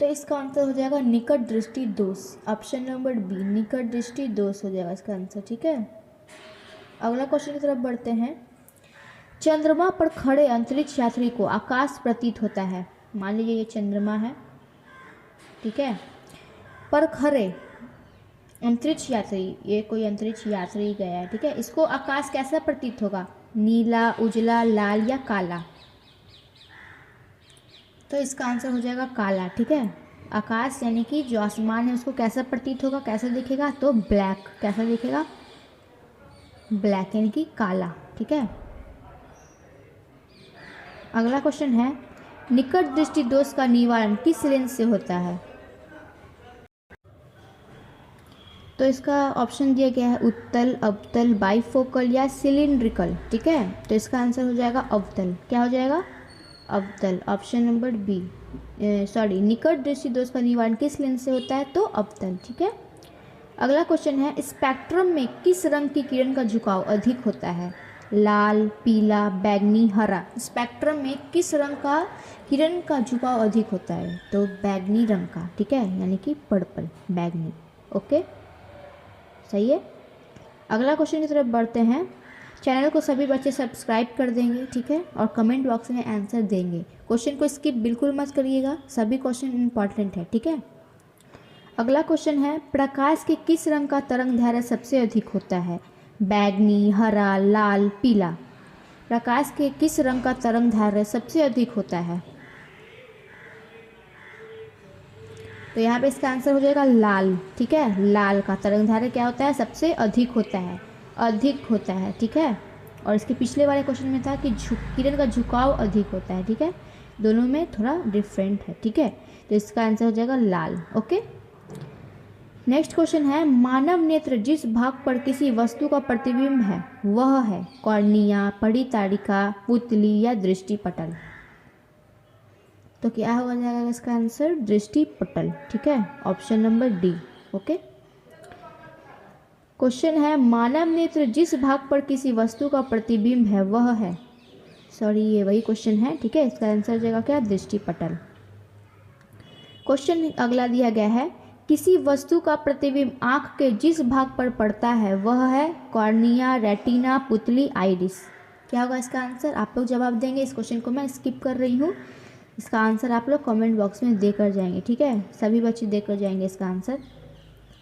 तो इसका आंसर हो जाएगा निकट दृष्टि दोष, ऑप्शन नंबर बी, निकट दृष्टि दोष हो जाएगा इसका आंसर। ठीक है, अगला क्वेश्चन की तरफ बढ़ते हैं। चंद्रमा पर खड़े अंतरिक्ष यात्री को आकाश प्रतीत होता है। मान लीजिए ये चंद्रमा है, ठीक है, पर खड़े अंतरिक्ष यात्री, ये कोई अंतरिक्ष यात्री गया है, ठीक है, इसको आकाश कैसा प्रतीत होगा? नीला, उजला, लाल या काला? तो इसका आंसर हो जाएगा काला। ठीक है, आकाश यानी कि जो आसमान है उसको कैसा प्रतीत होगा, कैसे दिखेगा? तो ब्लैक। कैसा दिखेगा? ब्लैक, यानी कि काला। ठीक है, अगला क्वेश्चन है, निकट दृष्टि दोष का निवारण किस लेंस से होता है? तो इसका ऑप्शन दिया गया है उत्तल, अवतल, बाइफोकल या सिलिंड्रिकल। ठीक है, तो इसका आंसर हो जाएगा अवतल। क्या हो जाएगा? अवतल, ऑप्शन नंबर बी, सॉरी, निकट दृष्टि दोष का निवारण किस लेंस से होता है? तो अवतल। ठीक है, अगला क्वेश्चन है, स्पेक्ट्रम में किस रंग की किरण का झुकाव अधिक होता है? लाल, पीला, बैगनी, हरा। स्पेक्ट्रम में किस रंग का किरण का झुकाव अधिक होता है? तो बैगनी रंग का। ठीक है, यानी कि पर्पल, बैगनी। ओके, सही है। अगला क्वेश्चन की तरफ बढ़ते हैं। चैनल को सभी बच्चे सब्सक्राइब कर देंगे, ठीक है, और कमेंट बॉक्स में आंसर देंगे। क्वेश्चन को स्किप बिल्कुल मत करिएगा, सभी क्वेश्चन इंपॉर्टेंट है। ठीक है, अगला क्वेश्चन है, प्रकाश के किस रंग का तरंग दैर्घ्य सबसे अधिक होता है? बैगनी, हरा, लाल, पीला। प्रकाश के किस रंग का तरंग दैर्घ्य सबसे अधिक होता है? तो यहाँ पे इसका आंसर हो जाएगा लाल। ठीक है, लाल का तरंग दैर्घ्य क्या होता है? सबसे अधिक होता है, अधिक होता है। ठीक है, और इसके पिछले वाले क्वेश्चन में था कि किरण का झुकाव अधिक होता है। ठीक है, दोनों में थोड़ा डिफरेंट है। ठीक है, तो इसका आंसर हो जाएगा लाल। ओके, नेक्स्ट क्वेश्चन है, मानव नेत्र जिस भाग पर किसी वस्तु का प्रतिबिंब है वह है कॉर्निया, परिताड़िका, पुतली या दृष्टिपटल। तो क्या हो जाएगा इसका आंसर? दृष्टि पटल। ठीक है, option number D. Okay. Question है, मानव नेत्र जिस भाग पर किसी वस्तु का प्रतिबिंब है वह है, सॉरी ये वही क्वेश्चन है। ठीक है, इसका आंसर हो जाएगा क्या? दृष्टि पटल। क्वेश्चन अगला दिया गया है, किसी वस्तु का प्रतिबिंब आंख के जिस भाग पर पड़ता है वह है कॉर्निया, रेटिना, पुतली, आइरिस। क्या होगा इसका आंसर? आप लोग जवाब देंगे। इस क्वेश्चन को मैं स्किप कर रही हूँ, इसका आंसर आप लोग कमेंट बॉक्स में देकर जाएंगे। ठीक है, सभी बच्चे देकर जाएंगे इसका आंसर।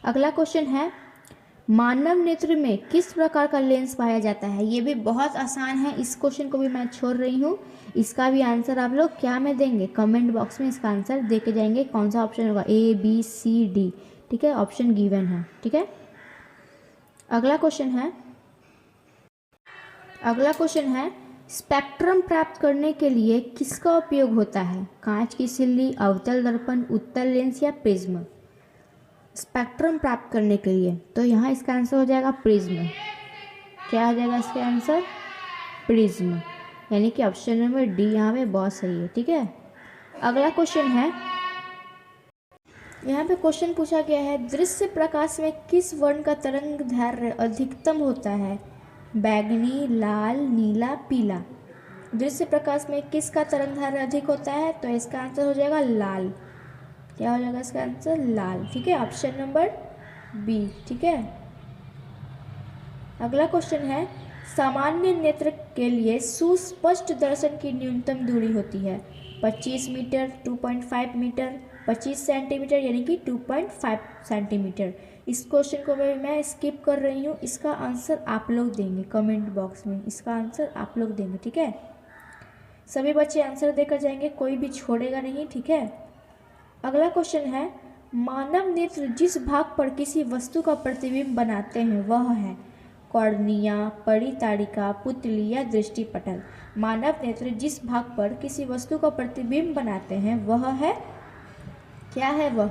अगला क्वेश्चन है, मानव नेत्र में किस प्रकार का लेंस पाया जाता है? ये भी बहुत आसान है, इस क्वेश्चन को भी मैं छोड़ रही हूँ। इसका भी आंसर आप लोग क्या में देंगे? कमेंट बॉक्स में इसका आंसर दे के जाएंगे। कौन सा ऑप्शन होगा? ए, बी, सी, डी। ठीक है, ऑप्शन गिवन है। ठीक है, अगला क्वेश्चन है, स्पेक्ट्रम प्राप्त करने के लिए किसका उपयोग होता है? कांच की सिल्ली, अवतल दर्पण, उत्तल लेंस या प्रिज्म? स्पेक्ट्रम प्राप्त करने के लिए, तो यहाँ इसका आंसर हो जाएगा प्रिज्म। क्या हो जाएगा इसका आंसर? प्रिज्म, यानी कि ऑप्शन नंबर डी यहाँ पे बहुत सही है। ठीक है, अगला क्वेश्चन है, यहाँ पे क्वेश्चन पूछा गया है, दृश्य प्रकाश में किस वर्ण का तरंग दैर्घ्य अधिकतम होता है? बैगनी, लाल, नीला, पीला। दृश्य प्रकाश में किसका तरंग दैर्घ्य अधिक होता है? तो इसका आंसर हो जाएगा लाल। क्या हो जाएगा इसका आंसर? लाल। ठीक है, ऑप्शन नंबर बी। ठीक है, अगला क्वेश्चन है, सामान्य नेत्र के लिए सुस्पष्ट दर्शन की न्यूनतम दूरी होती है 25 मीटर, 2.5 मीटर, 25 सेंटीमीटर यानी कि 2.5 सेंटीमीटर। इस क्वेश्चन को मैं स्किप कर रही हूँ, इसका आंसर आप लोग देंगे कमेंट बॉक्स में, इसका आंसर आप लोग देंगे। ठीक है, सभी बच्चे आंसर देकर जाएंगे, कोई भी छोड़ेगा नहीं। ठीक है, अगला क्वेश्चन है, मानव नेत्र जिस भाग पर किसी वस्तु का प्रतिबिंब बनाते हैं वह है कॉर्निया, परिताड़िका, पुतली या दृष्टिपटल। मानव नेत्र जिस भाग पर किसी वस्तु का प्रतिबिंब बनाते हैं वह है, क्या है वह?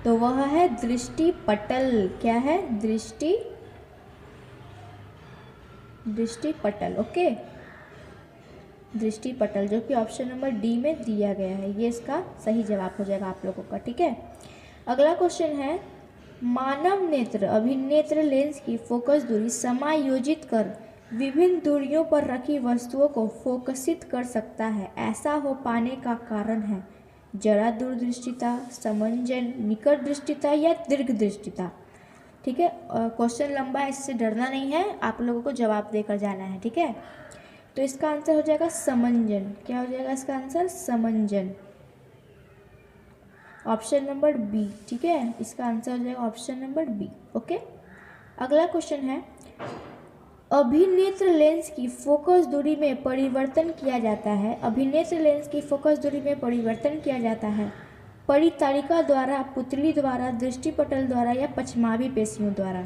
तो वह है दृष्टिपटल। क्या है? दृष्टिपटल। ओके, दृष्टिपटल, जो कि ऑप्शन नंबर डी में दिया गया है, ये इसका सही जवाब हो जाएगा आप लोगों का। ठीक है, अगला क्वेश्चन है, मानव नेत्र अभिनेत्र लेंस की फोकस दूरी समायोजित कर विभिन्न दूरियों पर रखी वस्तुओं को फोकसित कर सकता है। ऐसा हो पाने का कारण है जरा दूरदृष्टिता, समंजन, निकट दृष्टिता या दीर्घ दृष्टिता। ठीक है, क्वेश्चन लंबा है, इससे डरना नहीं है, आप लोगों को जवाब देकर जाना है। ठीक है, तो इसका आंसर हो जाएगा समंजन। क्या हो जाएगा इसका आंसर? समंजन, ऑप्शन नंबर बी। ठीक है, इसका आंसर हो जाएगा ऑप्शन नंबर बी। ओके, अगला क्वेश्चन है, अभिनेत्र लेंस की फोकस दूरी में परिवर्तन किया जाता है। अभिनेत्र लेंस की फोकस दूरी में परिवर्तन किया जाता है परिताड़िका द्वारा, पुतली द्वारा, दृष्टिपटल द्वारा या पछमावी पेशियों द्वारा।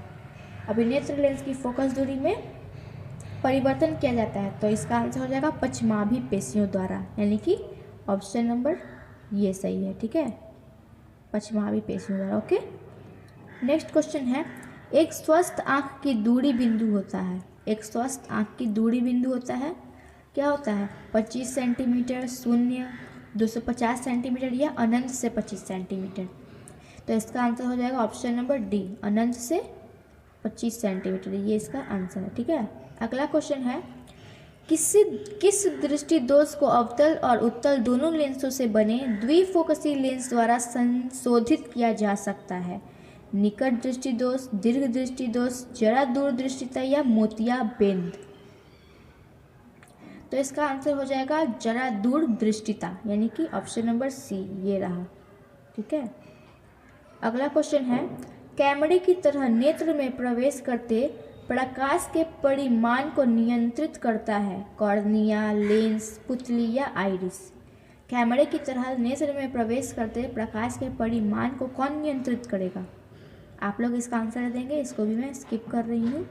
अभिनेत्र लेंस की फोकस दूरी में परिवर्तन किया जाता है, तो इसका आंसर हो जाएगा पछमावी पेशियों द्वारा, यानी कि ऑप्शन नंबर ये सही है। ठीक है, पछमावी पेशियों द्वारा। ओके, नेक्स्ट क्वेश्चन है, एक स्वस्थ आंख की दूरी बिंदु होता है। एक स्वस्थ आंख की दूरी बिंदु होता है, क्या होता है? 25 सेंटीमीटर, 0, 250 सेंटीमीटर या अनंत से 25 सेंटीमीटर। तो इसका आंसर हो जाएगा ऑप्शन नंबर डी, अनंत से 25 सेंटीमीटर, ये इसका आंसर है। ठीक है, अगला क्वेश्चन है, किस दृष्टि दोष को अवतल और उत्तल दोनों लेंसों से बने द्विफोकसी लेंस द्वारा संशोधित किया जा सकता है? निकट दृष्टि दोष, दीर्घ दृष्टि दोष, जरा दूर दृष्टिता या मोतियाबिंद। तो इसका आंसर हो जाएगा जरा दूर दृष्टिता, यानी कि ऑप्शन नंबर सी ये रहा। ठीक है, अगला क्वेश्चन है, कैमरे की तरह नेत्र में प्रवेश करते प्रकाश के परिमाण को नियंत्रित करता है कॉर्निया, लेंस, पुतली या आइरिस। कैमरे की तरह नेत्र में प्रवेश करते प्रकाश के परिमाण को कौन नियंत्रित करेगा? आप लोग इसका आंसर देंगे, इसको भी मैं स्किप कर रही हूँ,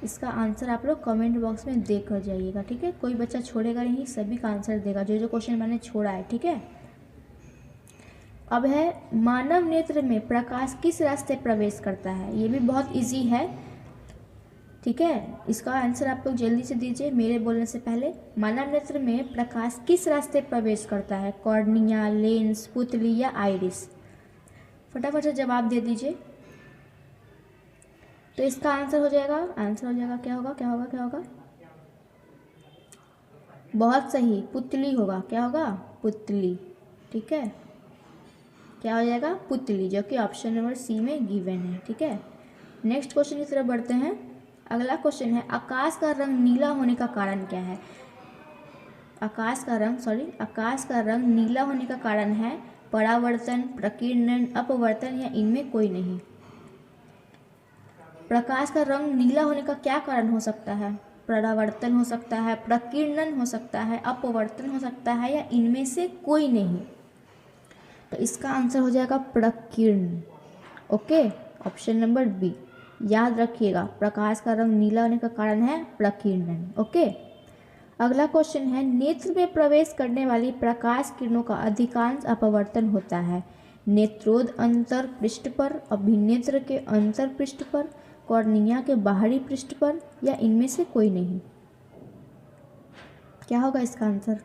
इसका आंसर आप लोग कमेंट बॉक्स में दे कर जाइएगा। ठीक है, कोई बच्चा छोड़ेगा नहीं, सभी का आंसर देगा जो जो क्वेश्चन मैंने छोड़ा है। ठीक है, अब है, मानव नेत्र में प्रकाश किस रास्ते प्रवेश करता है? ये भी बहुत इजी है। ठीक है, इसका आंसर आप लोग जल्दी से दीजिए मेरे बोलने से पहले। मानव नेत्र में प्रकाश किस रास्ते प्रवेश करता है? कॉर्निया, लेंस, पुतली या आइरिस? फटाफट से जवाब दे दीजिए। तो इसका आंसर हो जाएगा क्या होगा, क्या होगा, क्या होगा? बहुत सही, पुतली होगा। क्या होगा? पुतली। ठीक है, क्या हो जाएगा? पुतली, जो कि ऑप्शन नंबर सी में गिवन है। ठीक है, नेक्स्ट क्वेश्चन की तरफ बढ़ते हैं। अगला क्वेश्चन है, आकाश का रंग नीला होने का कारण क्या है? आकाश का रंग नीला होने का कारण है परावर्तन, प्रकीर्णन, अपवर्तन या इनमें कोई नहीं। प्रकाश का रंग नीला होने का क्या कारण हो सकता है? परावर्तन हो सकता है, प्रकीर्णन हो सकता है, अपवर्तन हो सकता है या इनमें से कोई नहीं। तो इसका आंसर हो जाएगा प्रकीर्णन। Okay, option number B. याद रखिएगा, प्रकाश का रंग नीला होने का कारण है प्रकीर्णन। ओके, अगला क्वेश्चन है, नेत्र में प्रवेश करने वाली प्रकाश किरणों का अधिकांश अपवर्तन होता है नेत्रोद अंतर पृष्ठ पर, अभिनेत्र के अंतर पृष्ठ पर, कॉर्निया के बाहरी पृष्ठ पर या इनमें से कोई नहीं। क्या होगा इसका आंसर?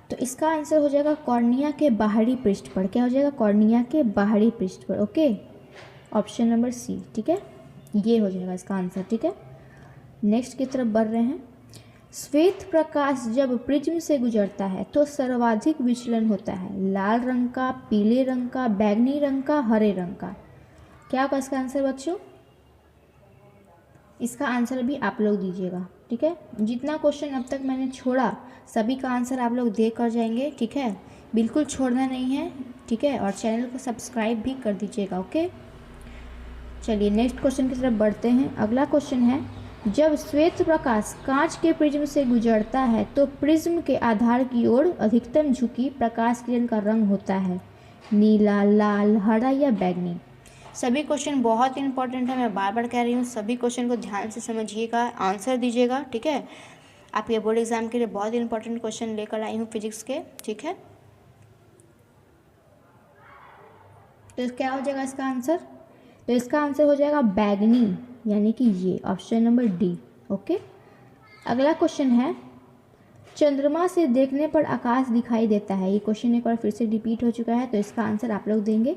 तो इसका आंसर हो जाएगा कॉर्निया के बाहरी पृष्ठ पर। क्या हो जाएगा? कॉर्निया के बाहरी पृष्ठ पर। Okay, option number C. ठीक है, ये हो जाएगा इसका आंसर। ठीक है, नेक्स्ट की तरफ बढ़ रहे हैं। श्वेत प्रकाश जब प्रिज्म से गुजरता है तो सर्वाधिक विचलन होता है लाल रंग का, पीले रंग का, बैंगनी रंग का, हरे रंग का। क्या होगा इसका आंसर बच्चों? इसका आंसर भी आप लोग दीजिएगा। ठीक है, जितना क्वेश्चन अब तक मैंने छोड़ा सभी का आंसर आप लोग दे कर जाएंगे। ठीक है, बिल्कुल छोड़ना नहीं है। ठीक है, और चैनल को सब्सक्राइब भी कर दीजिएगा। ओके, चलिए नेक्स्ट क्वेश्चन की तरफ बढ़ते हैं। अगला क्वेश्चन है, जब श्वेत प्रकाश कांच के प्रिज्म से गुजरता है तो प्रिज्म के आधार की ओर अधिकतम झुकी प्रकाश किरण का रंग होता है नीला, लाल, हरा या बैंगनी। सभी क्वेश्चन बहुत इंपॉर्टेंट है, मैं बार बार कह रही हूँ। सभी क्वेश्चन को ध्यान से समझिएगा, आंसर दीजिएगा। ठीक है, आपके बोर्ड एग्जाम के लिए बहुत इंपॉर्टेंट क्वेश्चन लेकर आई हूँ फिजिक्स के। ठीक है, तो क्या हो जाएगा इसका आंसर? तो इसका आंसर हो जाएगा बैंगनी, यानी कि ये ऑप्शन नंबर डी। ओके, अगला क्वेश्चन है, चंद्रमा से देखने पर आकाश दिखाई देता है। ये क्वेश्चन एक बार फिर से रिपीट हो चुका है, तो इसका आंसर आप लोग देंगे।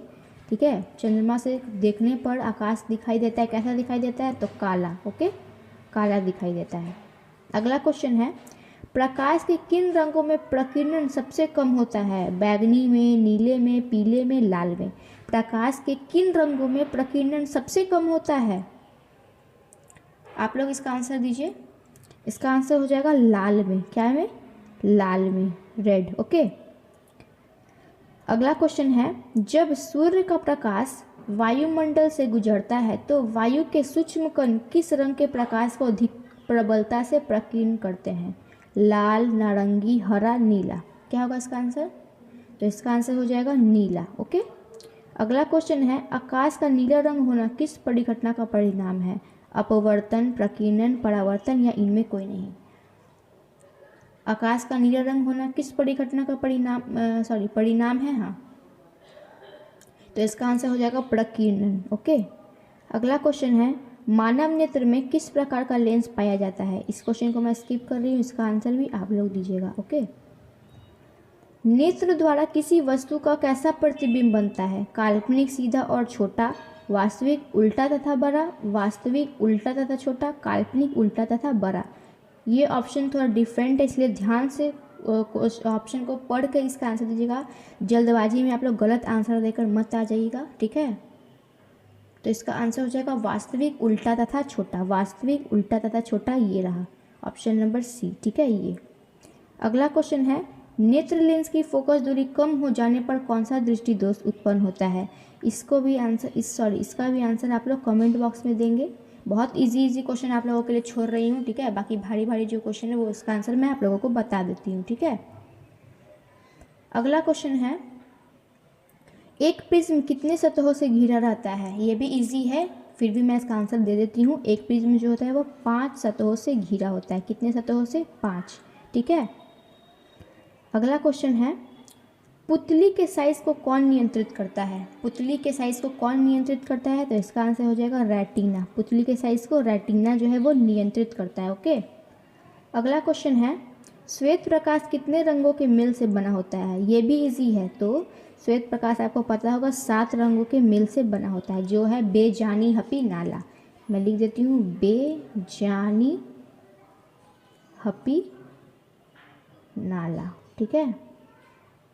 ठीक है, चंद्रमा से देखने पर आकाश दिखाई देता है, कैसा दिखाई देता है? तो काला। ओके, काला दिखाई देता है। अगला क्वेश्चन है, प्रकाश के किन रंगों में प्रकीर्णन सबसे कम होता है? बैंगनी में, नीले में, पीले में, लाल में। प्रकाश के किन रंगों में प्रकीर्णन सबसे कम होता है? आप लोग इसका आंसर दीजिए। इसका आंसर हो जाएगा लाल में। क्या में? लाल में, रेड। ओके, अगला क्वेश्चन है, जब सूर्य का प्रकाश वायुमंडल से गुजरता है तो वायु के सूक्ष्म कण किस रंग के प्रकाश को अधिक प्रबलता से प्रकीर्णन करते हैं? लाल, नारंगी, हरा, नीला। क्या होगा इसका आंसर? तो इसका आंसर हो जाएगा नीला। ओके, अगला क्वेश्चन है, आकाश का नीला रंग होना किस परिघटना का परिणाम है? अपवर्तन, प्रकीर्णन, परावर्तन या इनमें कोई नहीं। आकाश का नीला रंग होना किस परिघटना का परिणाम है? हाँ, तो इसका आंसर हो जाएगा प्रकीर्णन। ओके, अगला क्वेश्चन है, मानव नेत्र में किस प्रकार का लेंस पाया जाता है? इस क्वेश्चन को मैं स्किप कर रही हूँ, इसका आंसर भी आप लोग दीजिएगा। ओके, नेत्र द्वारा किसी वस्तु का कैसा प्रतिबिंब बनता है? काल्पनिक सीधा और छोटा, वास्तविक उल्टा तथा बड़ा, वास्तविक उल्टा तथा छोटा, काल्पनिक उल्टा तथा बड़ा। ये ऑप्शन थोड़ा डिफरेंट है, इसलिए ध्यान से ऑप्शन को पढ़ कर इसका आंसर दीजिएगा। जल्दबाजी में आप लोग गलत आंसर देकर मत आ जाइएगा। ठीक है, तो इसका आंसर हो जाएगा वास्तविक उल्टा तथा छोटा। वास्तविक उल्टा तथा छोटा ये रहा ऑप्शन नंबर सी। ठीक है, ये अगला क्वेश्चन है, नेत्र लेंस की फोकस दूरी कम हो जाने पर कौन सा दृष्टि दोष उत्पन्न होता है? इसका भी आंसर आप लोग कमेंट बॉक्स में देंगे। बहुत इजी क्वेश्चन आप लोगों के लिए छोड़ रही हूँ। ठीक है, बाकी भारी जो क्वेश्चन है वो उसका आंसर मैं आप लोगों को बता देती हूँ। ठीक है, अगला क्वेश्चन है, एक प्रिज्म कितने सतहों से घिरा रहता है? ये भी इजी है, फिर भी मैं इसका आंसर दे देती हूँ। एक प्रिज्म जो होता है वो 5 सतहों से घिरा होता है। कितने सतहों से? 5। ठीक है, अगला क्वेश्चन है, पुतली के साइज़ को कौन नियंत्रित करता है? पुतली के साइज़ को कौन नियंत्रित करता है? तो इसका आंसर हो जाएगा रेटिना। पुतली के साइज़ को रेटिना जो है वो नियंत्रित करता है। ओके, अगला क्वेश्चन है, श्वेत प्रकाश कितने रंगों के मेल से बना होता है? ये भी इजी है। तो श्वेत प्रकाश आपको पता होगा 7 रंगों के मेल से बना होता है, जो है बेजानी, हपी, नाला। मैं लिख देती हूँ, बेजानी, हपी, नाला। ठीक है,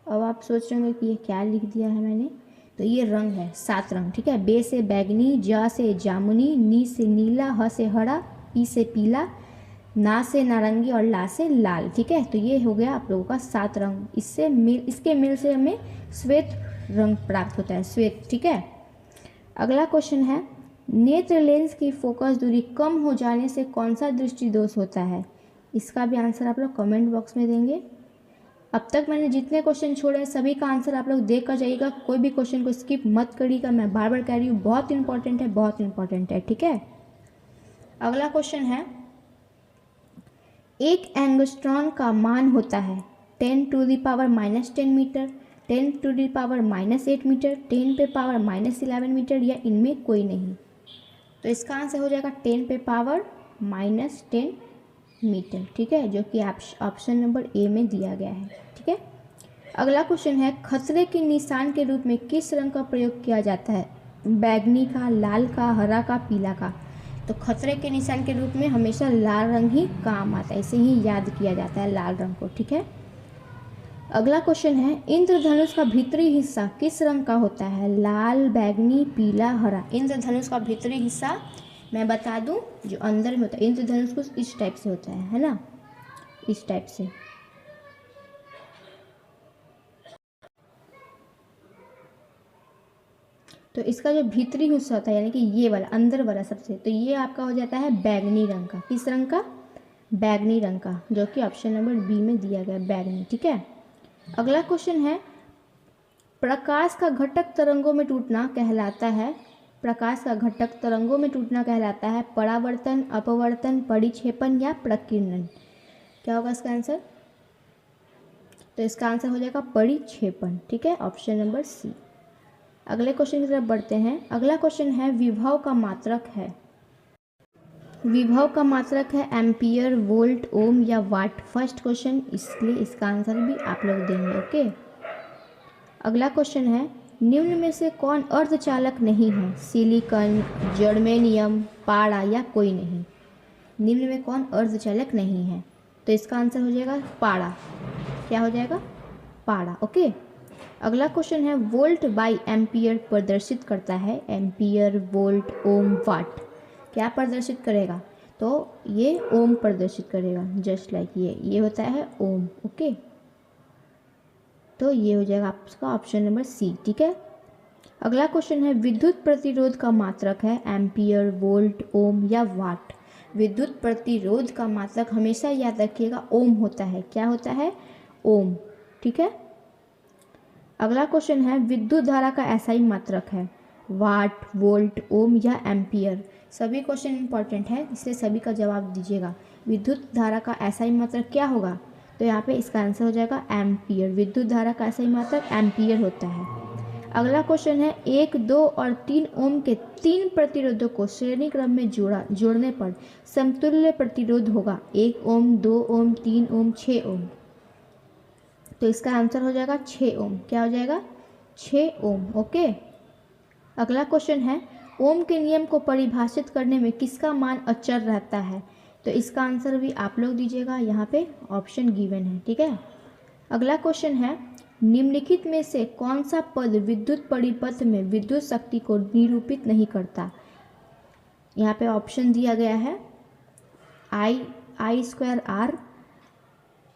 अब आप सोच रहे होंगे कि ये क्या लिख दिया है मैंने। तो ये रंग है, 7 रंग। ठीक है, बे से बैगनी, जा से जामुनी, नी से नीला, ह से हरा, पी से पीला, ना से नारंगी और ला से लाल। ठीक है, तो ये हो गया आप लोगों का 7 रंग। इसके मेल से हमें श्वेत रंग प्राप्त होता है, श्वेत। ठीक है, अगला क्वेश्चन है, नेत्र लेंस की फोकस दूरी कम हो जाने से कौन सा दृष्टि दोष होता है? इसका भी आंसर आप लोग कमेंट बॉक्स में देंगे। अब तक मैंने जितने क्वेश्चन छोड़े हैं सभी का आंसर आप लोग देख कर जाइएगा, कोई भी क्वेश्चन को स्किप मत करिएगा। मैं बार बार कह रही हूँ, बहुत इंपॉर्टेंट है, बहुत इंपॉर्टेंट है। ठीक है, अगला क्वेश्चन है, एक एंगस्ट्रॉन का मान होता है 10⁻⁻10 मीटर, 10⁻⁻8 मीटर, 10⁻⁻11 मीटर, या इनमें कोई नहीं। तो इसका आंसर हो जाएगा 10⁻⁻10 मीटर। ठीक है, जो कि ऑप्शन नंबर ए में दिया गया है। ठीक है, अगला क्वेश्चन है, खतरे के निशान के रूप में किस रंग का प्रयोग किया जाता है? बैगनी का, लाल का, हरा का, पीला का। तो खतरे के निशान के रूप में हमेशा लाल रंग ही काम आता है, इसे ही याद किया जाता है, लाल रंग को। ठीक है, अगला क्वेश्चन है, इंद्रधनुष का भीतरी हिस्सा किस रंग का होता है? लाल, बैगनी, पीला, हरा। इंद्रधनुष का भीतरी हिस्सा मैं बता दूं, जो अंदर में होता है इंद्रधनुष कुछ इस टाइप से होता है ना, इस टाइप से। तो इसका जो भीतरी हिस्सा होता है, यानी कि ये वाला अंदर वाला सबसे, तो ये आपका हो जाता है बैगनी रंग का। किस रंग का? बैगनी रंग का, जो कि ऑप्शन नंबर बी में दिया गया, बैगनी। ठीक है, अगला क्वेश्चन है, प्रकाश का घटक तरंगों में टूटना कहलाता है, प्रकाश का घटक तरंगों में टूटना कहलाता है परावर्तन, अपवर्तन, परिक्षेपण या प्रकीर्णन। क्या होगा इसका आंसर? तो इसका आंसर हो जाएगा परिक्षेपण। ठीक है, ऑप्शन नंबर सी। अगले क्वेश्चन की तरफ बढ़ते हैं। अगला क्वेश्चन है, विभव का मात्रक है, विभव का मात्रक है एम्पियर, वोल्ट, ओम या वाट। फर्स्ट क्वेश्चन, इसलिए इसका आंसर भी आप लोग देंगे। ओके, अगला क्वेश्चन है, निम्न में से कौन अर्धचालक नहीं है? सिलिकॉन, जर्मेनियम, पारा या कोई नहीं। निम्न में कौन अर्धचालक नहीं है? तो इसका आंसर हो जाएगा पारा। क्या हो जाएगा? पारा। ओके, अगला क्वेश्चन है, वोल्ट बाय एम्पियर प्रदर्शित करता है एम्पियर, वोल्ट, ओम, वाट। क्या प्रदर्शित करेगा? तो ये ओम प्रदर्शित करेगा, जस्ट लाइक ये होता है ओम। ओके, तो ये हो जाएगा आपका ऑप्शन नंबर सी। ठीक है, अगला क्वेश्चन है, विद्युत प्रतिरोध का मात्रक है एम्पियर, वोल्ट, ओम या वाट। विद्युत प्रतिरोध का मात्रक हमेशा याद रखिएगा ओम होता है। क्या होता है? ओम। ठीक है, अगला क्वेश्चन है, विद्युत धारा का एसआई मात्रक है वाट, वोल्ट, ओम या एम्पियर। सभी क्वेश्चन इंपॉर्टेंट है, इसलिए सभी का जवाब दीजिएगा। विद्युत धारा का एसआई मात्रक क्या होगा? तो यहाँ पे इसका आंसर हो जाएगा एम्पियर। विद्युत धारा का एसआई मात्रक एम्पियर होता है। अगला क्वेश्चन है, 1, 2 और 3 ओम के 3 प्रतिरोधों को श्रेणी क्रम में जोड़ने पर समतुल्य प्रतिरोध होगा 1 ओम, 2 ओम, 3 ओम, 6 ओम। तो इसका आंसर हो जाएगा 6 ओम। क्या हो जाएगा? 6 ओम। ओके, अगला क्वेश्चन है, ओम के नियम को परिभाषित करने में किसका मान अचर रहता है? तो इसका आंसर भी आप लोग दीजिएगा, यहाँ पे ऑप्शन गिवन है। ठीक है, अगला क्वेश्चन है, निम्नलिखित में से कौन सा पद विद्युत परिपथ में विद्युत शक्ति को निरूपित नहीं करता? यहाँ पे ऑप्शन दिया गया है I² R,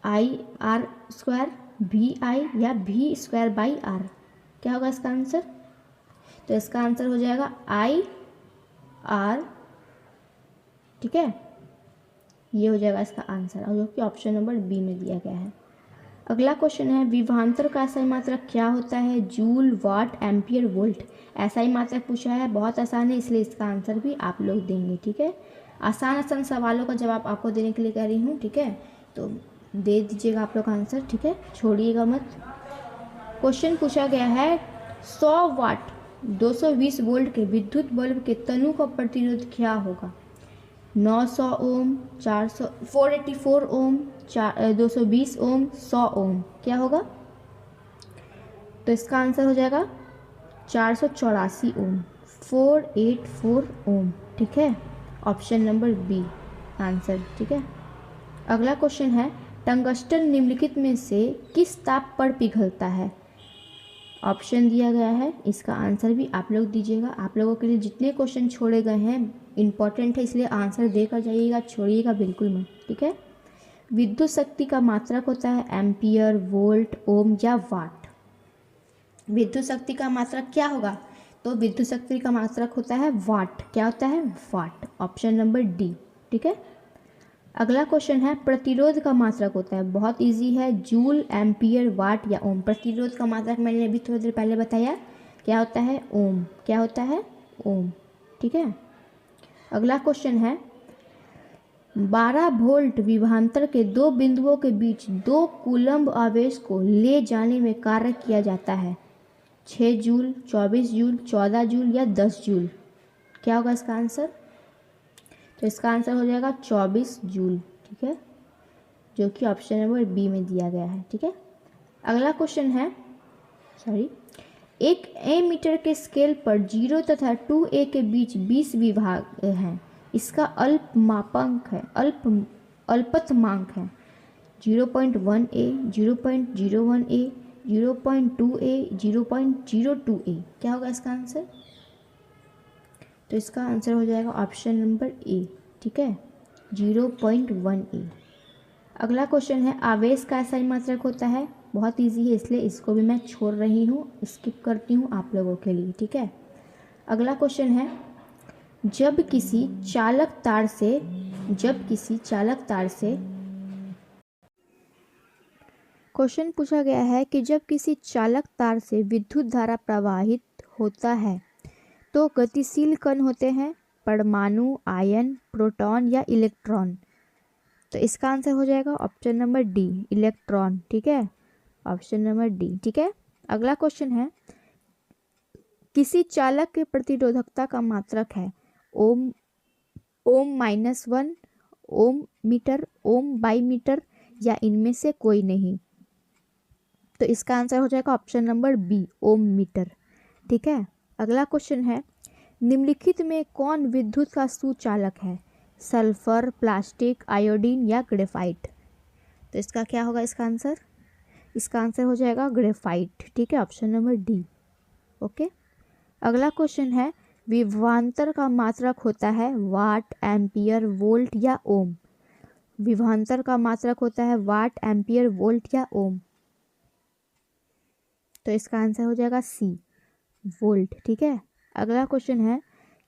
IR², VI या V²/R। क्या होगा इसका आंसर? तो इसका आंसर हो जाएगा IR। ठीक है, ये हो जाएगा इसका आंसर, और जो कि ऑप्शन नंबर बी में दिया गया है। अगला क्वेश्चन है, विभवांतर का एसआई मात्रक क्या होता है? जूल, वाट, एम्पियर, वोल्ट। एसआई मात्रक पूछा है, बहुत आसान है, इसलिए इसका आंसर भी आप लोग देंगे। ठीक है, आसान सवालों का जवाब आपको देने के लिए कह रही हूँ। ठीक है, तो दे दीजिएगा आप लोग आंसर। ठीक है, छोड़िएगा मत। क्वेश्चन पूछा गया है 100 वाट 220 वोल्ट के विद्युत बल्ब के तनु का प्रतिरोध क्या होगा? 900 ओम, 484 ओम, 220 ओम, 100 ओम। क्या होगा? तो इसका आंसर हो जाएगा 484 ओम, 484 ओम। ठीक है, ऑप्शन नंबर बी आंसर। ठीक है, अगला क्वेश्चन है टंगस्टन निम्नलिखित में से किस ताप पर पिघलता है? ऑप्शन दिया गया है, इसका आंसर भी आप लोग दीजिएगा। आप लोगों के लिए जितने क्वेश्चन छोड़े गए हैं इंपॉर्टेंट है, इसलिए आंसर देकर जाइएगा, छोड़िएगा बिल्कुल मत। ठीक है, विद्युत शक्ति का मात्रक होता है एम्पियर, वोल्ट, ओम या वाट। विद्युत शक्ति का मात्रक क्या होगा? तो विद्युत शक्ति का मात्रक होता है वाट। क्या होता है? वाट। Option number D. ठीक है, अगला क्वेश्चन है प्रतिरोध का मात्रक होता है, बहुत इजी है, जूल, एम्पियर, वाट या ओम। प्रतिरोध का मात्रक मैंने अभी थोड़ी देर पहले बताया, क्या होता है? ओम। क्या होता है? ओम। ठीक है, अगला क्वेश्चन है 12 वोल्ट विभवांतर के दो बिंदुओं के बीच 2 कूलम्ब आवेश को ले जाने में कार्य किया जाता है 6 जूल, 24 जूल, 14 जूल या 10 जूल। क्या होगा इसका आंसर? तो इसका आंसर हो जाएगा 24 जूल। ठीक है, जो कि ऑप्शन नंबर बी में दिया गया है। ठीक है, अगला क्वेश्चन है एक मीटर के स्केल पर 0 तथा 2a के बीच 20 विभाग हैं, इसका अल्पमापांक है, अल्पतमांक है 0.1a, 0.01a, 0.2a, 0.02a। क्या होगा इसका आंसर? तो इसका आंसर हो जाएगा ऑप्शन नंबर ए। ठीक है, 0.1a। अगला क्वेश्चन है आवेश का SI मात्रक होता है, बहुत इजी है, इसलिए इसको भी मैं छोड़ रही हूँ, स्किप करती हूँ आप लोगों के लिए। ठीक है, अगला क्वेश्चन है जब किसी चालक तार से क्वेश्चन पूछा गया है कि जब किसी चालक तार से विद्युत धारा प्रवाहित होता है तो गतिशील कण होते हैं परमाणु, आयन, प्रोटॉन या इलेक्ट्रॉन। तो इसका आंसर हो जाएगा ऑप्शन नंबर डी, इलेक्ट्रॉन। ठीक है, ऑप्शन नंबर डी। ठीक है, अगला क्वेश्चन है किसी चालक के प्रतिरोधकता का मात्रक है ओम, -1, ओम मीटर, ओम बाई मीटर या इनमें से कोई नहीं। तो इसका आंसर हो जाएगा ऑप्शन नंबर बी, ओम मीटर। ठीक है, अगला क्वेश्चन है निम्नलिखित में कौन विद्युत का सुचालक है? सल्फर, प्लास्टिक, आयोडीन या ग्रेफाइट। तो इसका क्या होगा इसका आंसर? इसका आंसर हो जाएगा ग्रेफाइट। ठीक है, ऑप्शन नंबर डी। ओके, अगला क्वेश्चन है विभवांतर का मात्रक होता है वाट, एम्पियर, वोल्ट या ओम। विभवांतर का मात्रक होता है वाट, एम्पियर, वोल्ट या ओम। तो इसका आंसर हो जाएगा सी, वोल्ट। ठीक है, अगला क्वेश्चन है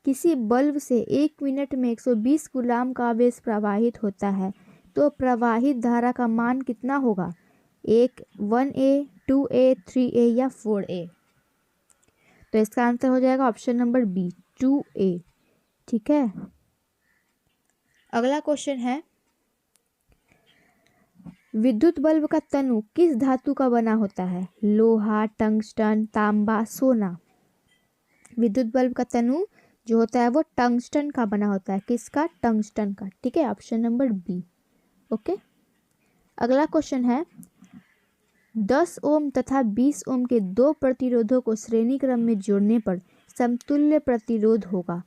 किसी बल्ब से 1 मिनट में 120 कूलाम का आवेश प्रवाहित होता है तो प्रवाहित धारा का मान कितना होगा? 1a, 2a, 3a या 4a। तो इसका आंसर हो जाएगा ऑप्शन नंबर बी, 2a। ठीक है, अगला क्वेश्चन है विद्युत बल्ब का तनु किस धातु का बना होता है? लोहा, टंगस्टन, तांबा, सोना। विद्युत बल्ब का तनु जो होता है वो टंगस्टन का बना होता है। किसका? टंगस्टन का। ठीक है, ऑप्शन नंबर बी। ओके, अगला क्वेश्चन है 10 ओम तथा 20 ओम के दो प्रतिरोधों को श्रेणी क्रम में जोड़ने पर समतुल्य प्रतिरोध होगा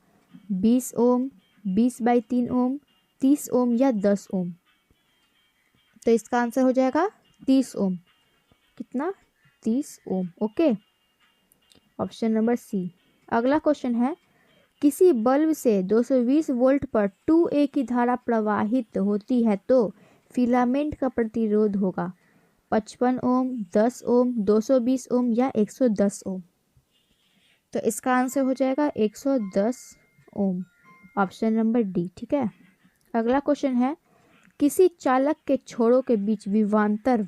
20 ओम, 20/3 ओम, 30 ओम या 10 ओम। तो इसका आंसर हो जाएगा 30 ओम। कितना? 30 ohm. Okay, option number C. अगला क्वेश्चन है किसी बल्ब से 220 वोल्ट पर 2A की धारा प्रवाहित होती है तो फिलामेंट का प्रतिरोध होगा 55 ओम, 10 ओम, 220 ओम या 110 ओम। तो इसका आंसर हो जाएगा 110 ओम, ऑप्शन नंबर डी। ठीक है, अगला क्वेश्चन है किसी चालक के छोरों के बीच विभवांतर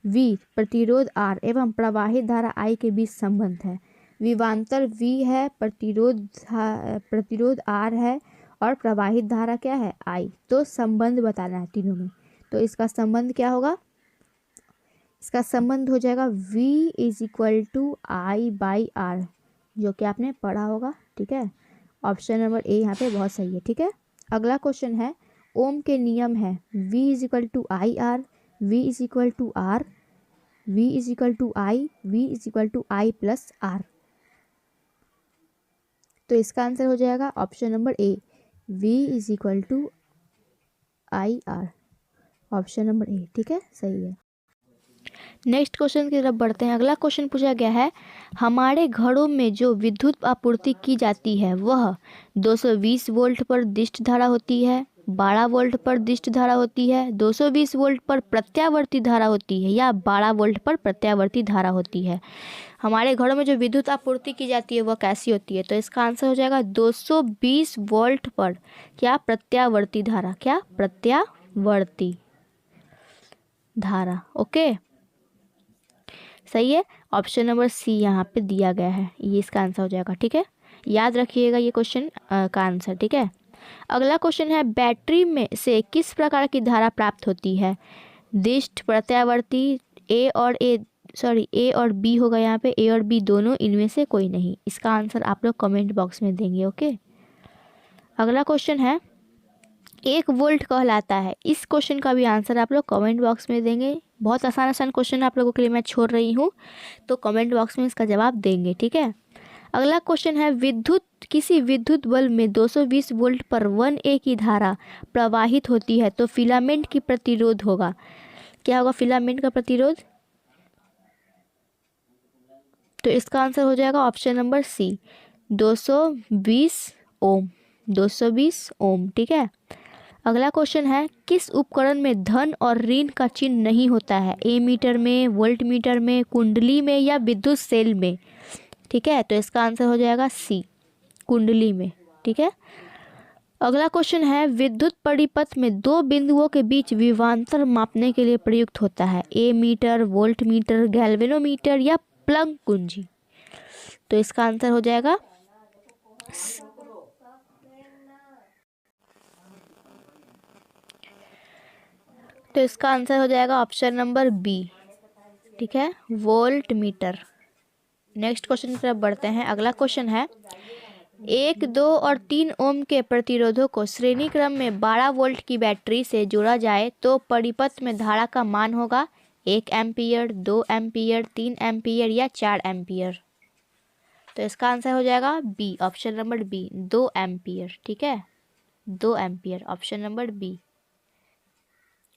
V, प्रतिरोध R एवं प्रवाहित धारा I के बीच संबंध है। विभवांतर V है, प्रतिरोध R है और प्रवाहित धारा क्या है? I। तो संबंध बताना है तीनों में। तो इसका संबंध क्या होगा? इसका संबंध हो जाएगा V is equal to I/R, जो कि आपने पढ़ा होगा। ठीक है, ऑप्शन नंबर ए यहाँ पे बहुत सही है। ठीक है, अगला क्वेश्चन है, ओम के नियम है V is equal to IR, V is equal to R, V is equal to I, V is equal to I plus R। तो इसका आंसर हो जाएगा option number A, V is equal to IR, option number A. ठीक है, सही है। नेक्स्ट क्वेश्चन की तरफ बढ़ते हैं। अगला क्वेश्चन पूछा गया है, हमारे घरों में जो विद्युत आपूर्ति की जाती है वह 220 वोल्ट पर दिष्ट धारा होती है, 12 वोल्ट पर दिष्ट धारा होती है, 220 वोल्ट पर प्रत्यावर्ती धारा होती है या 12 वोल्ट पर प्रत्यावर्ती धारा होती है। हमारे घरों में जो विद्युत आपूर्ति की जाती है वह कैसी होती है? तो इसका आंसर हो जाएगा 220 वोल्ट पर क्या प्रत्यावर्ती धारा, क्या प्रत्यावर्ती धारा। ओके, सही है, ऑप्शन नंबर सी यहाँ पे दिया गया है, ये इसका आंसर हो जाएगा। ठीक है, याद रखिएगा ये क्वेश्चन का आंसर। ठीक है, अगला क्वेश्चन है, बैटरी में से किस प्रकार की धारा प्राप्त होती है? दिष्ट, प्रत्यावर्ती, ए और बी होगा यहाँ पे, ए और बी दोनों, इनमें से कोई नहीं। इसका आंसर आप लोग कमेंट बॉक्स में देंगे। ओके, अगला क्वेश्चन है, 1 वोल्ट कहलाता है। इस क्वेश्चन का भी आंसर आप लोग कमेंट बॉक्स में देंगे। बहुत आसान क्वेश्चन आप लोगों के लिए मैं छोड़ रही हूँ, तो कमेंट बॉक्स में इसका जवाब देंगे। ठीक है, अगला क्वेश्चन है, किसी विद्युत बल्ब में 220 वोल्ट पर 1A की धारा प्रवाहित होती है तो फिलामेंट की प्रतिरोध होगा, क्या होगा फिलामेंट का प्रतिरोध? तो इसका आंसर हो जाएगा ऑप्शन नंबर सी, 220 ओम, 220 ओम। ठीक है, अगला क्वेश्चन है, किस उपकरण में धन और ऋण का चिन्ह नहीं होता है? एमीटर में, वोल्ट मीटर में, कुंडली में या विद्युत सेल में? ठीक है, तो इसका आंसर हो जाएगा सी, कुंडली में। ठीक है, अगला क्वेश्चन है, विद्युत परिपथ में 2 बिंदुओं के बीच विभवांतर मापने के लिए प्रयुक्त होता है? एमीटर, वोल्ट मीटर, गैल्वेनोमीटर या प्लग कुंजी? तो इसका आंसर हो जाएगा ऑप्शन नंबर बी। ठीक है, वोल्ट मीटर। नेक्स्ट क्वेश्चन की तरफ बढ़ते हैं। अगला क्वेश्चन है, 1, 2 और 3 ओम के प्रतिरोधों को श्रेणी क्रम में 12 वोल्ट की बैटरी से जोड़ा जाए तो परिपथ में धारा का मान होगा 1 एम्पियर, 2 एम्पियर, 3 एम्पियर या 4 एम्पियर? तो इसका आंसर हो जाएगा B, option number B, 2 ampere. ठीक है, 2 एम्पियर, ऑप्शन नंबर बी।